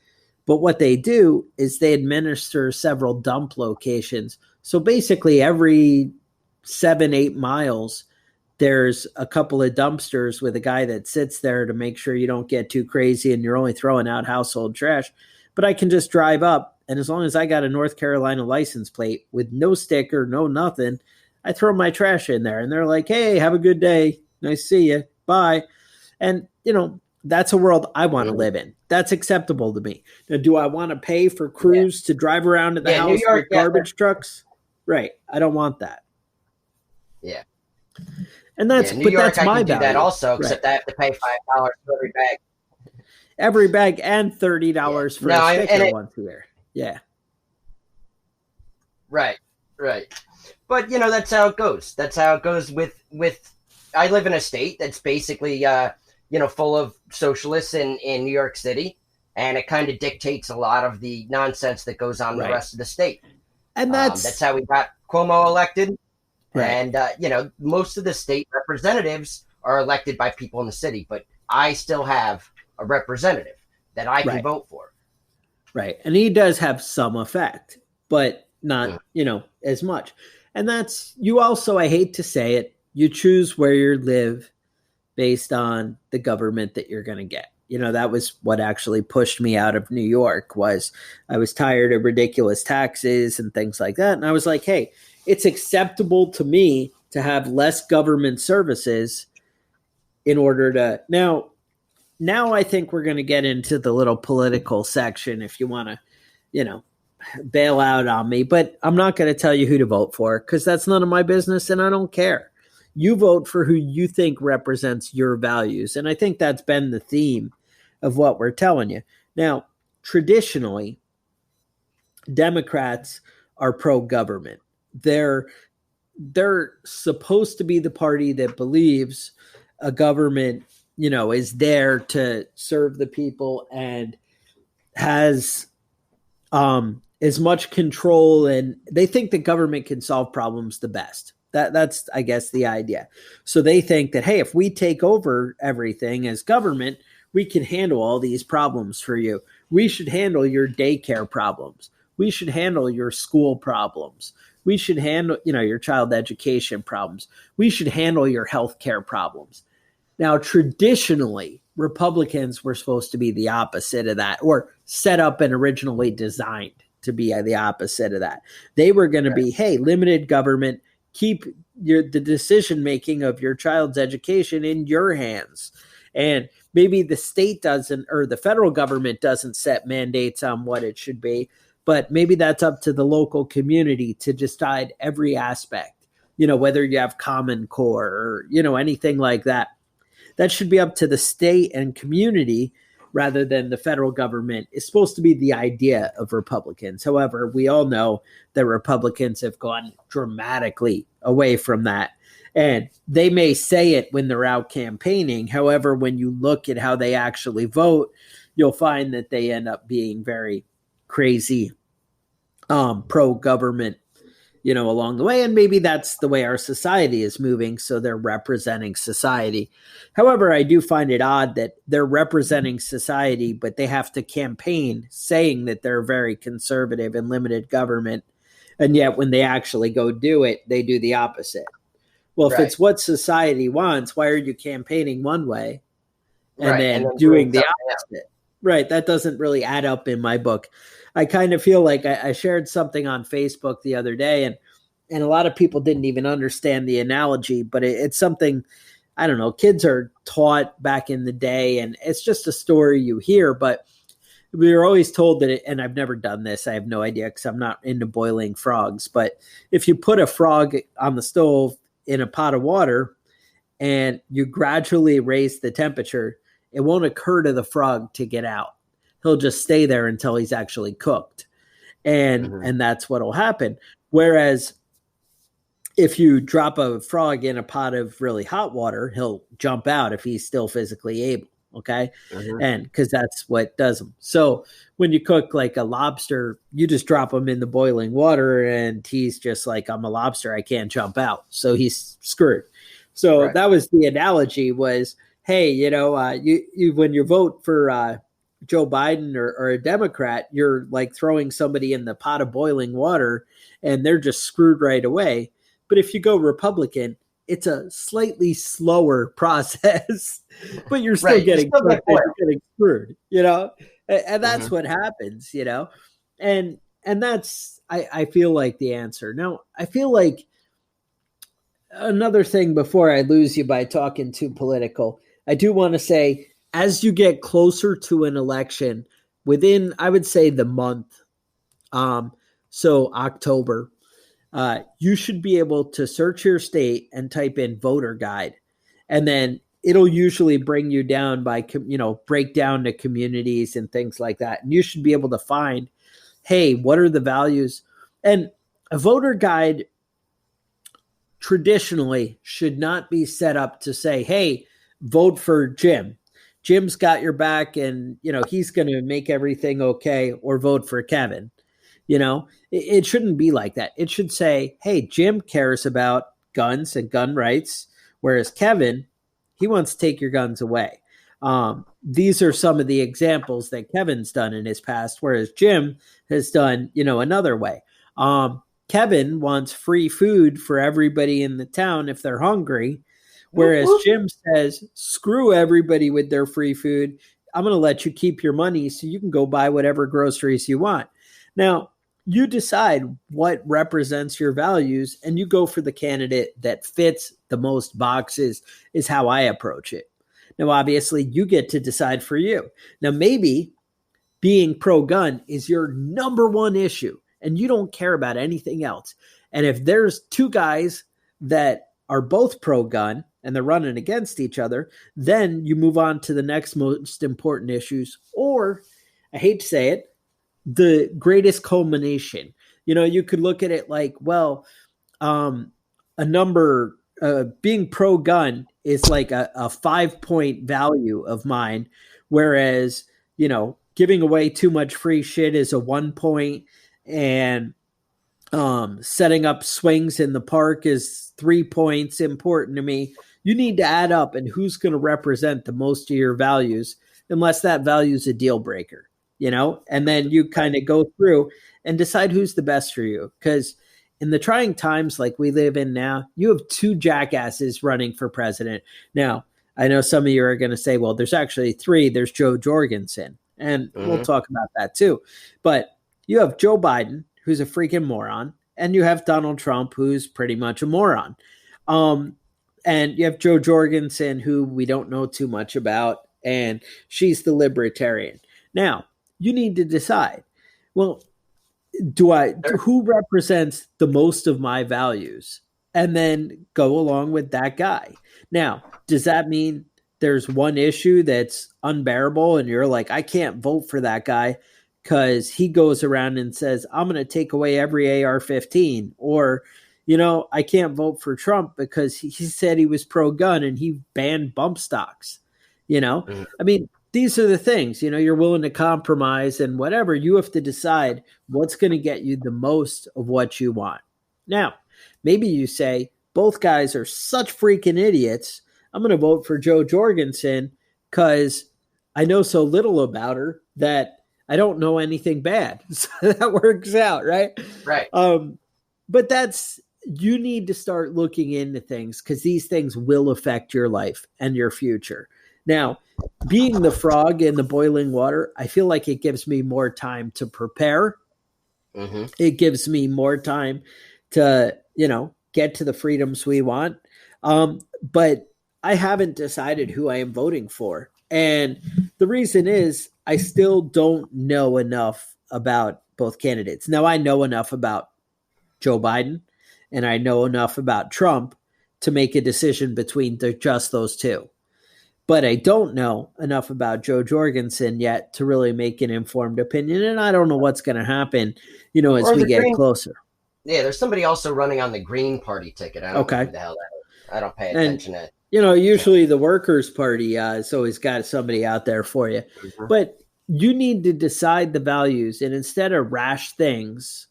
But what they do is they administer several dump locations. So basically every 7-8 miles, there's a couple of dumpsters with a guy that sits there to make sure you don't get too crazy and you're only throwing out household trash. But I can just drive up, and as long as I got a North Carolina license plate with no sticker, no nothing, I throw my trash in there. And they're like, hey, have a good day. Nice to see you. Bye. And, that's a world I want to live in. That's acceptable to me. Now, do I want to pay for crews to drive around to the house with garbage trucks? Right. I don't want that. Yeah. And that's New York, that's I my can do value. that also, except I have to pay $5 for every bag. Every bag and $30 for a sticker once a year. Yeah. Right. But that's how it goes. That's how it goes with I live in a state that's basically full of socialists in New York City, and it kind of dictates a lot of the nonsense that goes on in the rest of the state. And that's how we got Cuomo elected. Right. And most of the state representatives are elected by people in the city, but I still have a representative that I can vote for. Right. And he does have some effect, but not, as much. And that's, you also, I hate to say it, you choose where you live based on the government that you're going to get. That was what actually pushed me out of New York. Was I was tired of ridiculous taxes and things like that. And I was like, hey, it's acceptable to me to have less government services in order to now I think we're going to get into the little political section if you want to, bail out on me, but I'm not going to tell you who to vote for because that's none of my business and I don't care. You vote for who you think represents your values. And I think that's been the theme of what we're telling you. Now, traditionally, Democrats are pro-government. They're supposed to be the party that believes a government, is there to serve the people and has as much control, and they think the government can solve problems the best. That's, I guess, the idea. So they think that, hey, if we take over everything as government, we can handle all these problems for you. We should handle your daycare problems. We should handle your school problems. We should handle, your child education problems. We should handle your healthcare problems. Now, traditionally, Republicans were supposed to be the opposite of that, or set up and originally designed to be the opposite of that. They were going to be, hey, limited government, keep the decision-making of your child's education in your hands. And maybe the state doesn't, or the federal government doesn't set mandates on what it should be, but maybe that's up to the local community to decide every aspect, whether you have Common Core or, anything like that. That should be up to the state and community rather than the federal government. Is supposed to be the idea of Republicans. However, we all know that Republicans have gone dramatically away from that. And they may say it when they're out campaigning. However, when you look at how they actually vote, you'll find that they end up being very crazy pro-government, along the way. And maybe that's the way our society is moving. So they're representing society. However, I do find it odd that they're representing society, but they have to campaign saying that they're very conservative and limited government. And yet when they actually go do it, they do the opposite. Well, if it's what society wants, why are you campaigning one way and then doing the opposite? Right. That doesn't really add up in my book. I kind of feel like I shared something on Facebook the other day, and a lot of people didn't even understand the analogy, but it's something, I don't know, kids are taught back in the day, and it's just a story you hear, but we were always told that, and I've never done this, I have no idea because I'm not into boiling frogs, but if you put a frog on the stove in a pot of water and you gradually raise the temperature, it won't occur to the frog to get out. He'll just stay there until he's actually cooked. And that's what will happen. Whereas if you drop a frog in a pot of really hot water, he'll jump out if he's still physically able. Okay. And because that's what does him. So when you cook like a lobster, you just drop him in the boiling water and he's just like, I'm a lobster. I can't jump out. So he's screwed. So that was the analogy was, hey, you when you vote for Joe Biden or a Democrat, you're like throwing somebody in the pot of boiling water and they're just screwed right away. But if you go Republican, it's a slightly slower process, but you're still getting screwed, and that's what happens, and that's, I feel like the answer. Now, I feel like another thing before I lose you by talking too political, I do want to say, as you get closer to an election within, I would say the month, so October, you should be able to search your state and type in voter guide. And then it'll usually bring you down by, break down to communities and things like that. And you should be able to find, hey, what are the values? And a voter guide traditionally should not be set up to say, hey, vote for Jim. Jim's got your back and, he's going to make everything okay, or vote for Kevin. It shouldn't be like that. It should say, hey, Jim cares about guns and gun rights, whereas Kevin, he wants to take your guns away. These are some of the examples that Kevin's done in his past, whereas Jim has done, another way. Kevin wants free food for everybody in the town if they're hungry, whereas Jim says, screw everybody with their free food. I'm going to let you keep your money so you can go buy whatever groceries you want. Now, you decide what represents your values and you go for the candidate that fits the most boxes, is how I approach it. Now, obviously, you get to decide for you. Now, maybe being pro-gun is your number one issue and you don't care about anything else. And if there's two guys that are both pro-gun and they're running against each other, then you move on to the next most important issues. Or, I hate to say it, the greatest culmination. You could look at it like, well, being pro-gun is like a 5-point value of mine, whereas, giving away too much free shit is a 1 point, and setting up swings in the park is 3 points important to me. You need to add up and who's going to represent the most of your values, unless that value is a deal breaker. And then you kind of go through and decide who's the best for you. Because in the trying times like we live in now, you have two jackasses running for president. Now, I know some of you are going to say, well, there's actually three. There's Joe Jorgensen, and we'll talk about that too. But you have Joe Biden, who's a freaking moron, and you have Donald Trump, who's pretty much a moron. And you have Joe Jorgensen, who we don't know too much about, and she's the libertarian. Now, you need to decide, well, who represents the most of my values? And then go along with that guy. Now, does that mean there's one issue that's unbearable and you're like, I can't vote for that guy because he goes around and says, I'm going to take away every AR-15, or, I can't vote for Trump because he said he was pro-gun and he banned bump stocks. I mean, these are the things, you're willing to compromise and whatever. You have to decide what's going to get you the most of what you want. Now, maybe you say, both guys are such freaking idiots. I'm going to vote for Joe Jorgensen because I know so little about her that I don't know anything bad. So that works out, right? Right. But you need to start looking into things because these things will affect your life and your future. Now, being the frog in the boiling water, I feel like it gives me more time to prepare. It gives me more time to, get to the freedoms we want. But I haven't decided who I am voting for. And the reason is I still don't know enough about both candidates. Now, I know enough about Joe Biden and I know enough about Trump to make a decision between just those two. But I don't know enough about Joe Jorgensen yet to really make an informed opinion. And I don't know what's going to happen, as we get closer. Yeah, there's somebody also running on the Green Party ticket. I don't know Okay. who the hell that is. I don't pay And attention to it. usually the Workers' Party has always got somebody out there for you. Mhm. But you need to decide the values, and instead of rash things,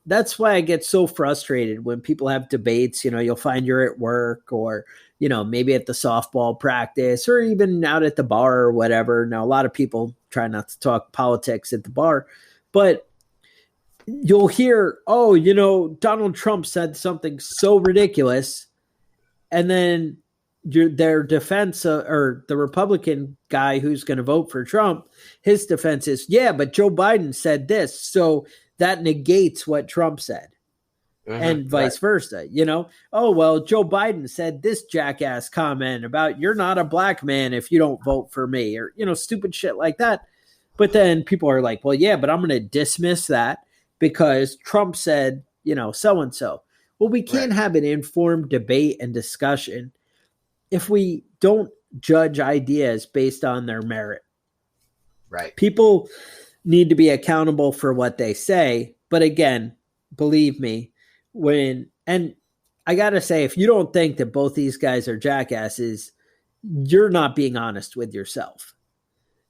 that's why I get so frustrated when people have debates. You'll find you're at work or, maybe at the softball practice or even out at the bar or whatever. Now, a lot of people try not to talk politics at the bar, but you'll hear, oh, Donald Trump said something so ridiculous. And then their defense or the Republican guy who's going to vote for Trump, his defense is, yeah, but Joe Biden said this. So that negates what Trump said. And vice versa, oh, well, Joe Biden said this jackass comment about you're not a black man if you don't vote for me or, stupid shit like that. But then people are like, well, yeah, but I'm going to dismiss that because Trump said, so-and-so. Well, we can't have an informed debate and discussion if we don't judge ideas based on their merit. Right. People need to be accountable for what they say. But again, believe me, and I got to say, if you don't think that both these guys are jackasses, you're not being honest with yourself.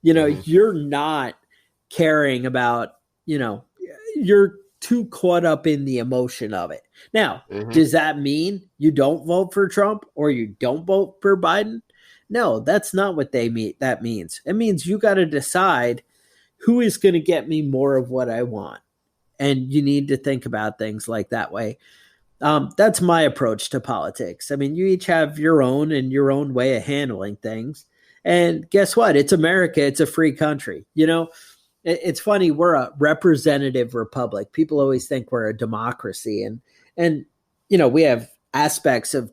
You're not caring about, you're too caught up in the emotion of it. Now, does that mean you don't vote for Trump or you don't vote for Biden? No, that's not what that means. It means you got to decide who is going to get me more of what I want. And you need to think about things like that way. That's my approach to politics. I mean, you each have your own way of handling things. And guess what? It's America. It's a free country. It's funny. We're a representative republic. People always think we're a democracy. And we have aspects of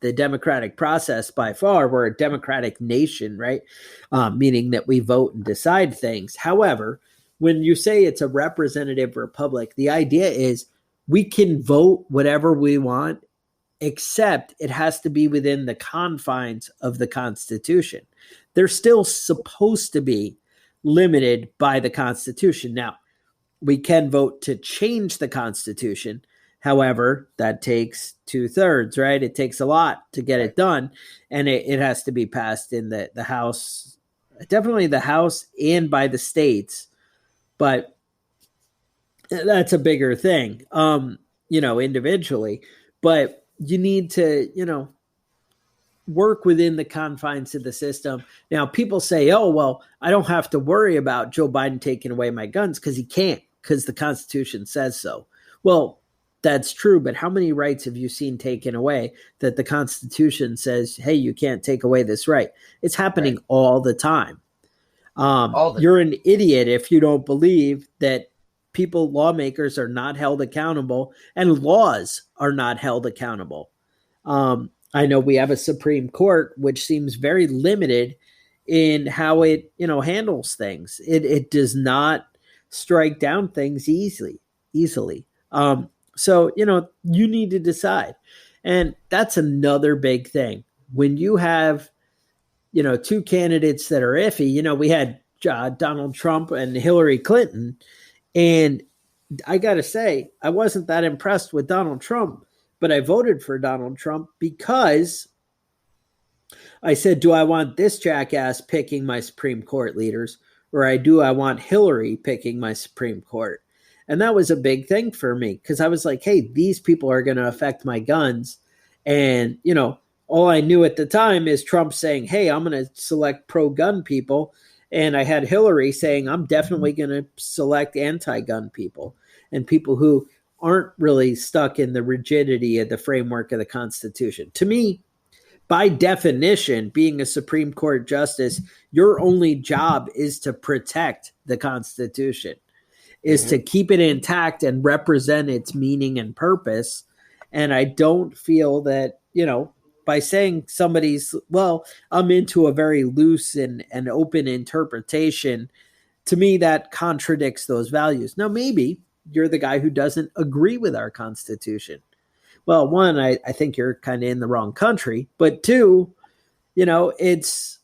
the democratic process by far. We're a democratic nation, right? Meaning that we vote and decide things. However, when you say it's a representative republic, the idea is we can vote whatever we want, except it has to be within the confines of the Constitution. They're still supposed to be limited by the Constitution. Now, we can vote to change the Constitution. However, that takes 2/3, right? It takes a lot to get it done, and it has to be passed in the House, definitely the House and by the states. But that's a bigger thing, individually. But you need to, work within the confines of the system. Now, people say, oh, well, I don't have to worry about Joe Biden taking away my guns because he can't, because the Constitution says so. Well, that's true. But how many rights have you seen taken away that the Constitution says, hey, you can't take away this right? It's happening all the time. You're an idiot if you don't believe that lawmakers are not held accountable and laws are not held accountable. I know we have a Supreme Court, which seems very limited in how it, handles things. It does not strike down things easily. So, you need to decide. And that's another big thing. When you have, two candidates that are iffy, we had Donald Trump and Hillary Clinton. And I got to say, I wasn't that impressed with Donald Trump, but I voted for Donald Trump because I said, do I want this jackass picking my Supreme Court leaders, or do I want Hillary picking my Supreme Court? And that was a big thing for me because I was like, hey, these people are going to affect my guns. And, all I knew at the time is Trump saying, hey, I'm going to select pro-gun people. And I had Hillary saying, I'm definitely going to select anti-gun people and people who aren't really stuck in the rigidity of the framework of the Constitution. To me, by definition, being a Supreme Court justice, your only job is to protect the Constitution, is to keep it intact and represent its meaning and purpose. And I don't feel that, by saying somebody's, well, I'm into a very loose and open interpretation, to me, that contradicts those values. Now, maybe you're the guy who doesn't agree with our Constitution. Well, one, I think you're kind of in the wrong country. But two, it's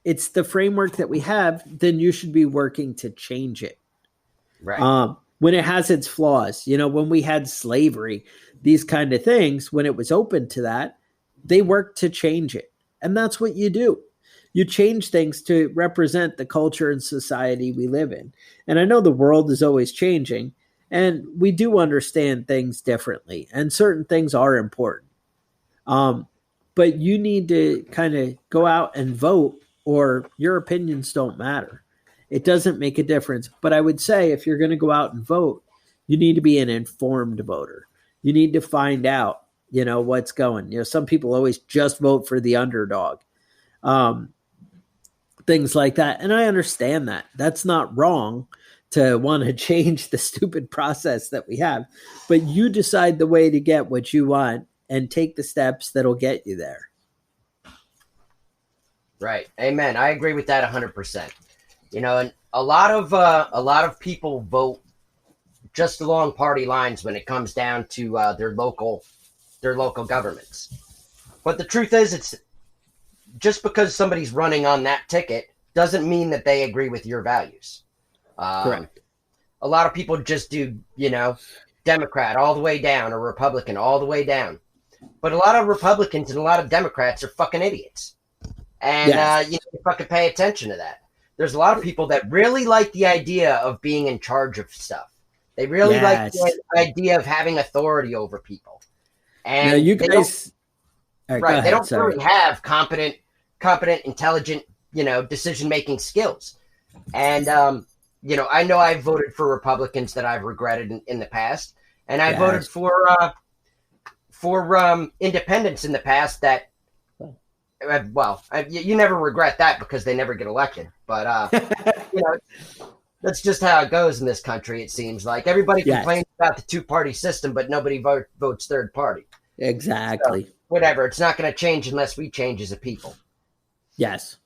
the framework that we have, then you should be working to change it. Right. when it has its flaws. When we had slavery, these kind of things, when it was open to that, they worked to change it. And that's what you do. You change things to represent the culture and society we live in. And I know the world is always changing, and we do understand things differently, and certain things are important. But you need to kind of go out and vote, or your opinions don't matter. It doesn't make a difference. But I would say if you're going to go out and vote, you need to be an informed voter. You need to find out, what's going. Some people always just vote for the underdog. Things like that. And I understand that. That's not wrong to want to change the stupid process that we have. But you decide the way to get what you want and take the steps that'll get you there. Right. Amen. I agree with that 100%. And a lot of people vote just along party lines when it comes down to their local governments. But the truth is, it's just because somebody's running on that ticket doesn't mean that they agree with your values. Correct. A lot of people just do, Democrat all the way down or Republican all the way down. But a lot of Republicans and a lot of Democrats are fucking idiots. And Yes. you fucking pay attention to that. There's a lot of people that really like the idea of being in charge of stuff. They really like Yes. the idea of having authority over people. And Now, you they don't- guys, all right, go they ahead, don't sorry. really have competent, intelligent, decision-making skills. And, I know I've voted for Republicans that I've regretted in the past. And I voted Yes. for independents in the past that, you never regret that because they never get elected. But, that's just how it goes in this country, it seems like. Everybody Yes. complains about the two-party system, but nobody votes third party. Exactly. Whatever. It's not going to change unless we change as a people. Yes.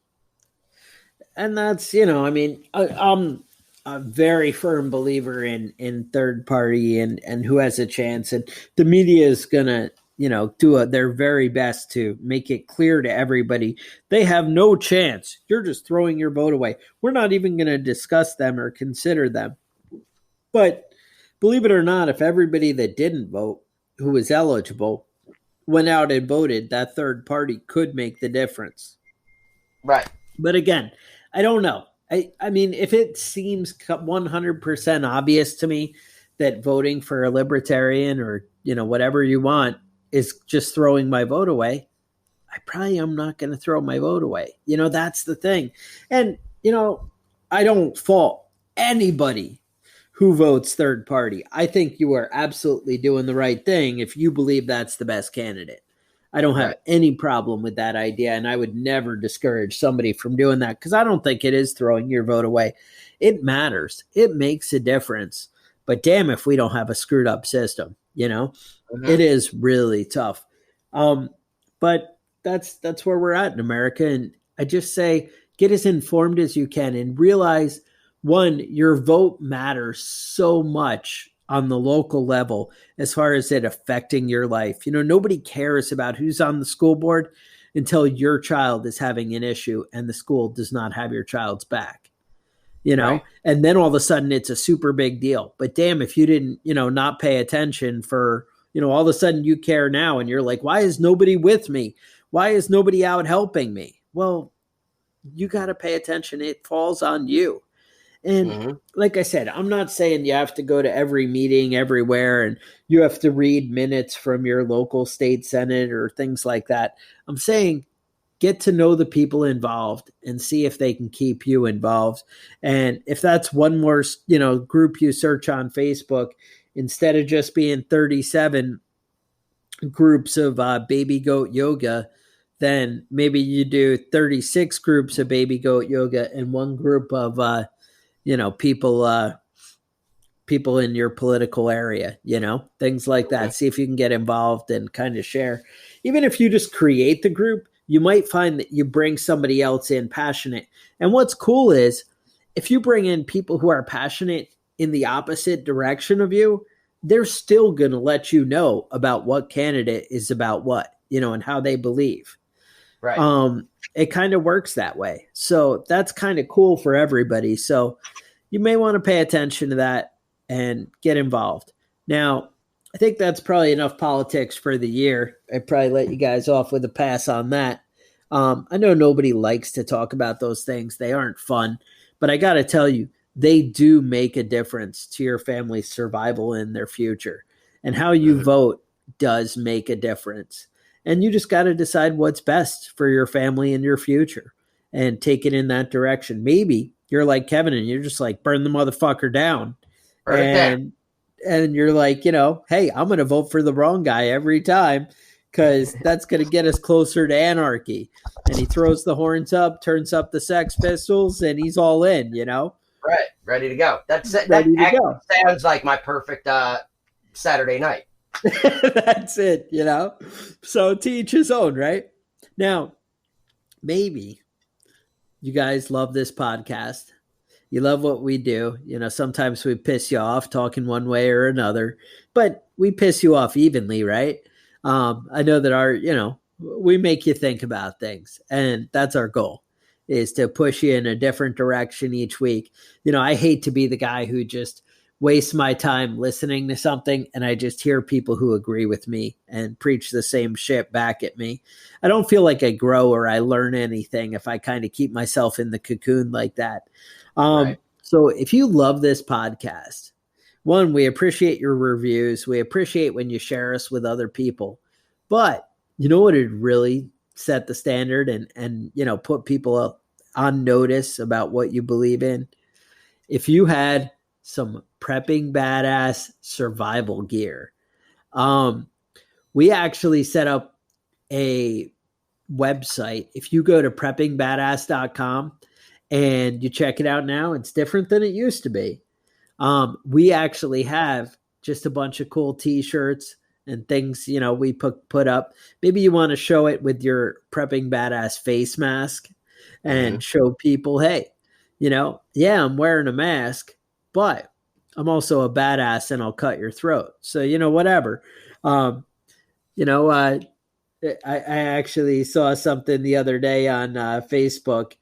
And that's, I'm a very firm believer in third party and who has a chance. And the media is going to, do their very best to make it clear to everybody they have no chance. You're just throwing your vote away. We're not even going to discuss them or consider them. But believe it or not, if everybody that didn't vote, who was eligible, went out and voted, that third party could make the difference. Right. But again, I don't know. I mean, if it seems 100% obvious to me that voting for a libertarian or, whatever you want is just throwing my vote away, I probably am not going to throw my vote away. That's the thing. And, I don't fault anybody who votes third party. I think you are absolutely doing the right thing if you believe that's the best candidate. I don't have any problem with that idea, and I would never discourage somebody from doing that because I don't think it is throwing your vote away. It matters. It makes a difference. But damn if we don't have a screwed up system, It is really tough. But that's where we're at in America. And I just say get as informed as you can and realize, one, your vote matters so much on the local level as far as it affecting your life. Nobody cares about who's on the school board until your child is having an issue and the school does not have your child's back, Right. and then all of a sudden it's a super big deal. But damn, if you didn't, not pay attention for, all of a sudden you care now and you're like, why is nobody with me? Why is nobody out helping me? Well, you got to pay attention. It falls on you. And like I said, I'm not saying you have to go to every meeting everywhere and you have to read minutes from your local state senate or things like that. I'm saying get to know the people involved and see if they can keep you involved. And if that's one more, group you search on Facebook, instead of just being 37 groups of baby goat yoga, then maybe you do 36 groups of baby goat yoga and one group of people in your political area, things like that. See if you can get involved and kind of share. Even if you just create the group, you might find that you bring somebody else in passionate. And what's cool is if you bring in people who are passionate in the opposite direction of you, they're still going to let you know about what candidate is about what, and how they believe. Right. It kind of works that way. So that's kind of cool for everybody. So you may want to pay attention to that. and get involved. Now, I think that's probably enough politics for the year. I'd probably let you guys off with a pass on that. I know nobody likes to talk about those things. They aren't fun. But I got to tell you, they do make a difference to your family's survival in their future. And how you vote does make a difference. And you just got to decide what's best for your family and your future and take it in that direction. Maybe you're like Kevin and you're just like, burn the motherfucker down. And you're like, hey, I'm going to vote for the wrong guy every time because that's going to get us closer to anarchy. And he throws the horns up, turns up the Sex Pistols, and he's all in, Right, ready to go. That's it. That actually sounds like my perfect Saturday night. That's it, So to each his own, right? Now, maybe you guys love this podcast. You love what we do. Sometimes we piss you off talking one way or another, but we piss you off evenly, right? I know that we make you think about things, and that's our goal, is to push you in a different direction each week. I hate to be the guy who just wastes my time listening to something and I just hear people who agree with me and preach the same shit back at me. I don't feel like I grow or I learn anything if I kind of keep myself in the cocoon like that. Right. So if you love this podcast, one, we appreciate your reviews. We appreciate when you share us with other people. But you know what would really set the standard and put people on notice about what you believe in? If you had some Prepping Badass survival gear. We actually set up a website. If you go to preppingbadass.com and you check it out now, it's different than it used to be. We actually have just a bunch of cool t-shirts and things, we put up. Maybe you want to show it with your Prepping Badass face mask and show people, hey, I'm wearing a mask, but I'm also a badass and I'll cut your throat. So, whatever. I actually saw something the other day on Facebook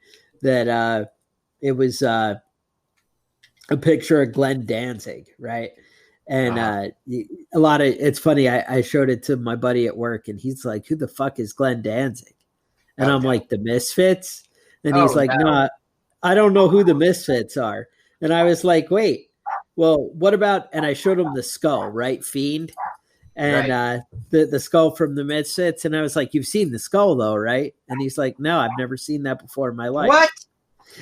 that it was a picture of Glenn Danzig, right? And it's funny. I showed it to my buddy at work and he's like, who the fuck is Glenn Danzig? And I'm like, the Misfits? And he's like, no, I don't know who the Misfits are. And I was like, wait, well, what about, and I showed him the skull, right? Fiend. And the skull from the Misfits. And I was like, you've seen the skull though, right? And he's like, no, I've never seen that before in my life. What?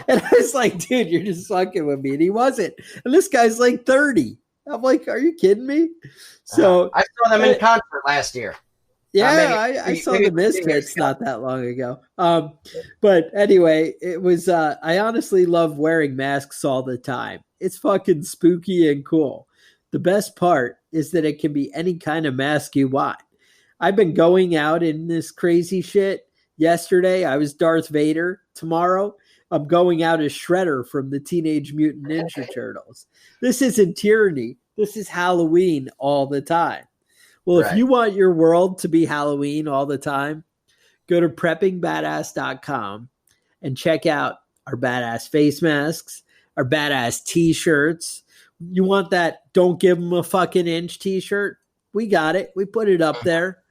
And I was like, dude, you're just fucking with me. And he wasn't. And this guy's like 30. I'm like, are you kidding me? So I saw them in concert last year. Yeah, I saw the Misfits not that long ago. But anyway, it was, I honestly love wearing masks all the time. It's fucking spooky and cool. The best part is that it can be any kind of mask you want. I've been going out in this crazy shit. Yesterday, I was Darth Vader. Tomorrow, I'm going out as Shredder from the Teenage Mutant Ninja Turtles. This isn't tyranny. This is Halloween all the time. Well, if you want your world to be Halloween all the time, go to preppingbadass.com and check out our badass face masks, our badass t-shirts. You want that don't give them a fucking inch t-shirt? We got it. We put it up there.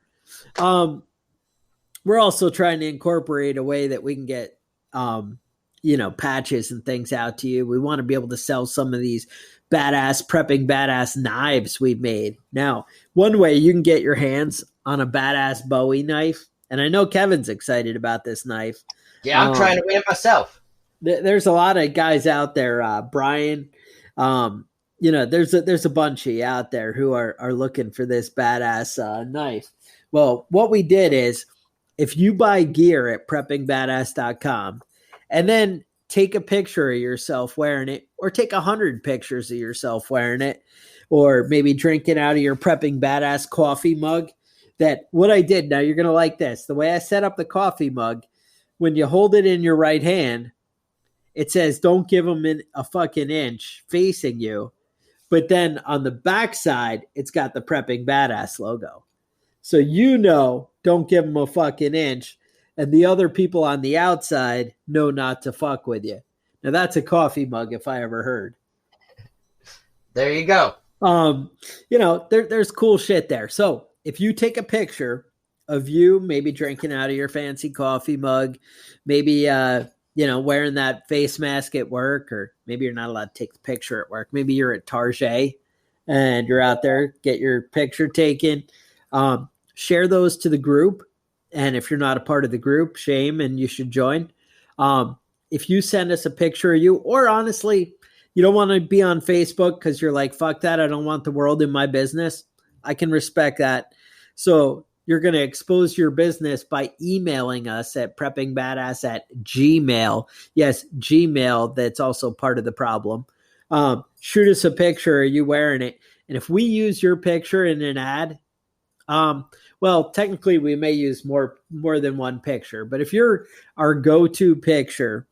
We're also trying to incorporate a way that we can get, patches and things out to you. We want to be able to sell some of these badass Prepping Badass knives we've made. Now, one way you can get your hands on a badass Bowie knife, and I know Kevin's excited about this knife. Yeah, I'm trying to win it myself. There's a lot of guys out there, Brian. There's a bunch of you out there who are looking for this badass knife. Well, what we did is, if you buy gear at preppingbadass.com and then take a picture of yourself wearing it, or take 100 pictures of yourself wearing it, or maybe drinking out of your Prepping Badass coffee mug, that what I did, now you're going to like this. The way I set up the coffee mug, when you hold it in your right hand, it says, don't give them a fucking inch facing you. But then on the back side, it's got the Prepping Badass logo. So don't give them a fucking inch. And the other people on the outside know not to fuck with you. Now, that's a coffee mug if I ever heard. There you go. There's cool shit there. So if you take a picture of you maybe drinking out of your fancy coffee mug, maybe wearing that face mask at work, or maybe you're not allowed to take the picture at work. Maybe you're at Target and you're out there, get your picture taken. Share those to the group. And if you're not a part of the group, shame, and you should join. If you send us a picture of you, or honestly, you don't want to be on Facebook because you're like, fuck that, I don't want the world in my business, I can respect that. So you're going to expose your business by emailing us at preppingbadass@gmail. Yes, Gmail, that's also part of the problem. Shoot us a picture of you wearing it. And if we use your picture in an ad, well, technically we may use more than one picture, but if you're our go-to picture,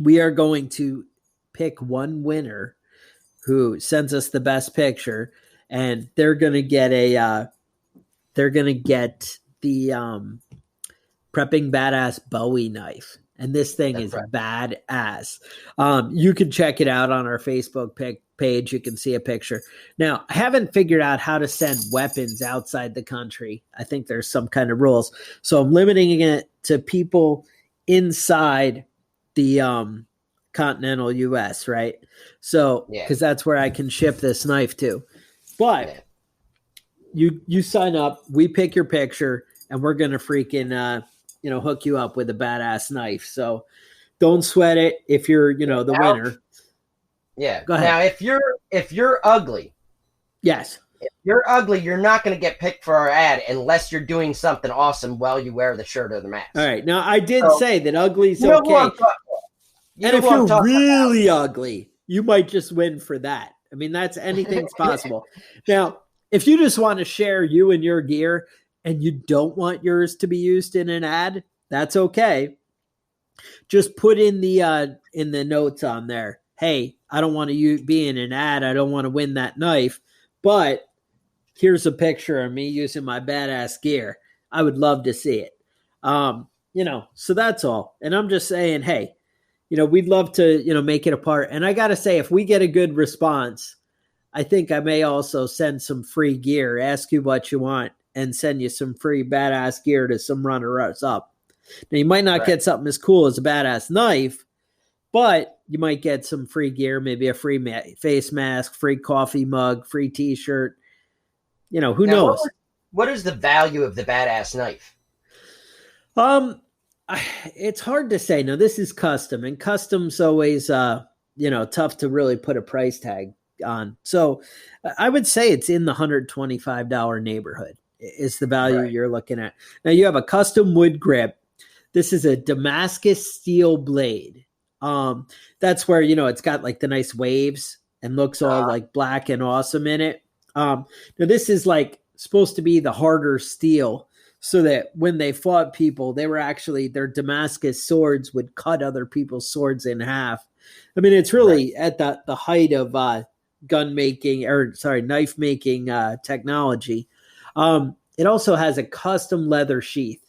we are going to pick one winner who sends us the best picture, and they're going to get the Prepping Badass Bowie knife. And this thing is badass. You can check it out on our Facebook page. You can see a picture. Now, I haven't figured out how to send weapons outside the country. I think there's some kind of rules. So I'm limiting it to people inside the continental U.S., right? So, because that's where I can ship this knife to. But you sign up, we pick your picture, and we're going to freaking hook you up with a badass knife. So don't sweat it if you're, the winner. Yeah. Go ahead. Now, if you're ugly. Yes. If you're ugly, you're not going to get picked for our ad unless you're doing something awesome while you wear the shirt or the mask. All right. Now, I did say that ugly's okay. And if you're really ugly, you might just win for that. I mean, anything's possible. Now, if you just want to share you and your gear, and you don't want yours to be used in an ad, that's okay. Just put in the notes on there, hey, I don't want to be in an ad. I don't want to win that knife, but here's a picture of me using my badass gear. I would love to see it. So that's all. And I'm just saying, hey, we'd love to, make it a part. And I got to say, if we get a good response, I think I may also send some free gear, ask you what you want, and send you some free badass gear to some runners up. Now, you might not get something as cool as a badass knife, but you might get some free gear, maybe a free face mask, free coffee mug, free t-shirt. Who knows? What is the value of the badass knife? It's hard to say. Now, this is custom, and custom's always, tough to really put a price tag on. So I would say it's in the $125 neighborhood. Is the value you're looking at. Now you have a custom wood grip. This is a Damascus steel blade. That's where, it's got like the nice waves and looks all like black and awesome in it. Now this is like supposed to be the harder steel so that when they fought people, their Damascus swords would cut other people's swords in half. I mean, it's really at the height of knife making technology. It also has a custom leather sheath,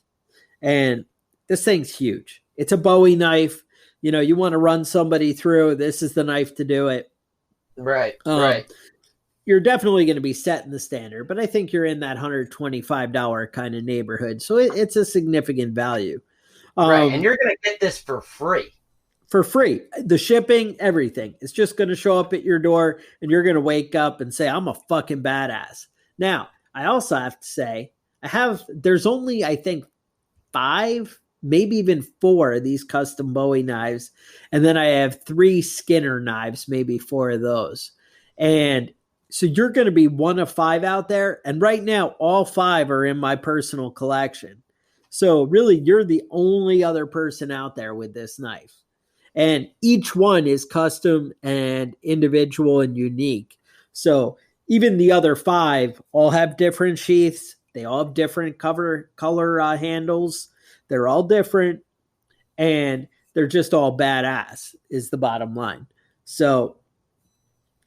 and this thing's huge. It's a Bowie knife. You want to run somebody through, this is the knife to do it. Right. You're definitely going to be setting the standard, but I think you're in that $125 kind of neighborhood. So it's a significant value. Right. And you're going to get this for free. For free. The shipping, everything. It's just going to show up at your door, and you're going to wake up and say, I'm a fucking badass. Now, I also have to say, there's only, I think, 5, maybe even 4 of these custom Bowie knives. And then I have 3 Skinner knives, maybe 4 of those. And so you're going to be one of 5 out there. And right now, all 5 are in my personal collection. So really, you're the only other person out there with this knife. And each one is custom and individual and unique. So even the other 5 all have different sheaths. They all have different color handles. They're all different. And they're just all badass is the bottom line. So,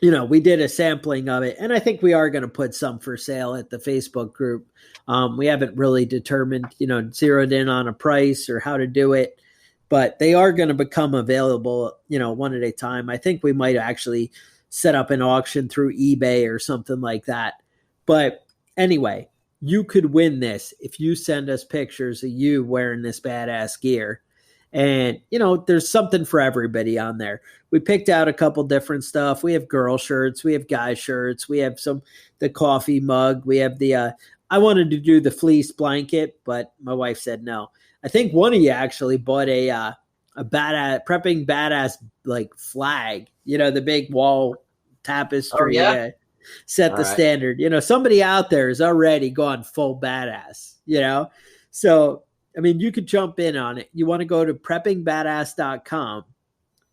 we did a sampling of it. And I think we are going to put some for sale at the Facebook group. We haven't really determined, zeroed in on a price or how to do it. but they are going to become available, one at a time. I think we might actually set up an auction through eBay or something like that. But anyway, you could win this if you send us pictures of you wearing this badass gear. And, there's something for everybody on there. We picked out a couple different stuff. We have girl shirts. We have guy shirts. We have the coffee mug. We have I wanted to do the fleece blanket, but my wife said no. I think one of you actually bought a badass, prepping badass, like flag, the big wall tapestry. Oh, yeah? Set the standard. Somebody out there has already gone full badass, So, you could jump in on it. You want to go to preppingbadass.com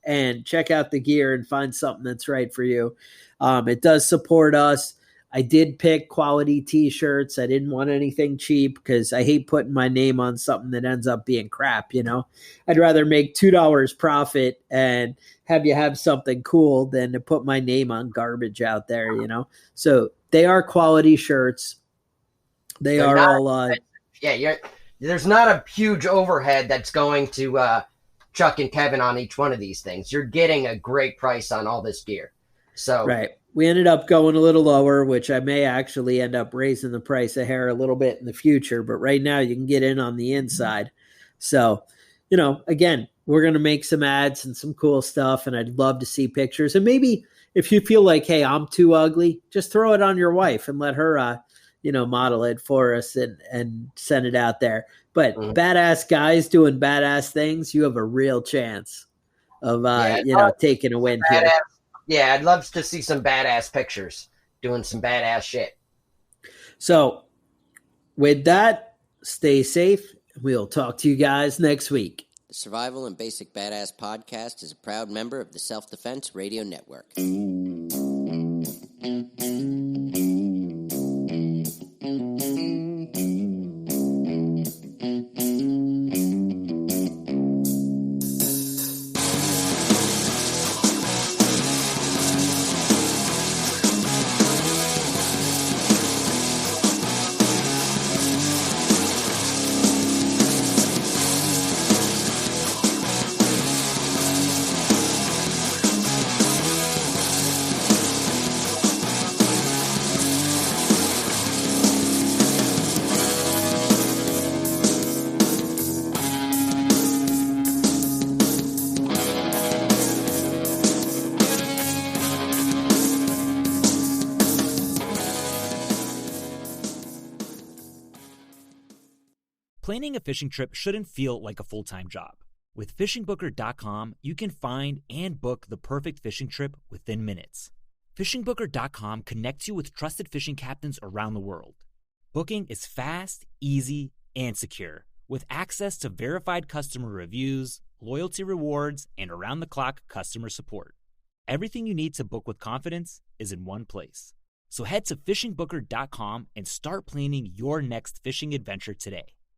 and check out the gear and find something that's right for you. It does support us. I did pick quality t-shirts. I didn't want anything cheap because I hate putting my name on something that ends up being crap, I'd rather make $2 profit and have you have something cool than to put my name on garbage out there, So they are quality shirts. They're all there's not a huge overhead that's going to Chuck and Kevin on each one of these things. You're getting a great price on all this gear. So right. We ended up going a little lower, which I may actually end up raising the price of hair a little bit in the future. But right now you can get in on the inside. So, again, we're going to make some ads and some cool stuff. And I'd love to see pictures. And maybe if you feel like, hey, I'm too ugly, just throw it on your wife and let her, model it for us and send it out there. But badass guys doing badass things, you have a real chance of, taking a win here. Yeah, I'd love to see some badass pictures doing some badass shit. So with that, stay safe. We'll talk to you guys next week. The Survival and Basic Badass Podcast is a proud member of the Self-Defense Radio Network. Planning a fishing trip shouldn't feel like a full-time job. With FishingBooker.com, you can find and book the perfect fishing trip within minutes. FishingBooker.com connects you with trusted fishing captains around the world. Booking is fast, easy, and secure, with access to verified customer reviews, loyalty rewards, and around-the-clock customer support. Everything you need to book with confidence is in one place. So head to FishingBooker.com and start planning your next fishing adventure today.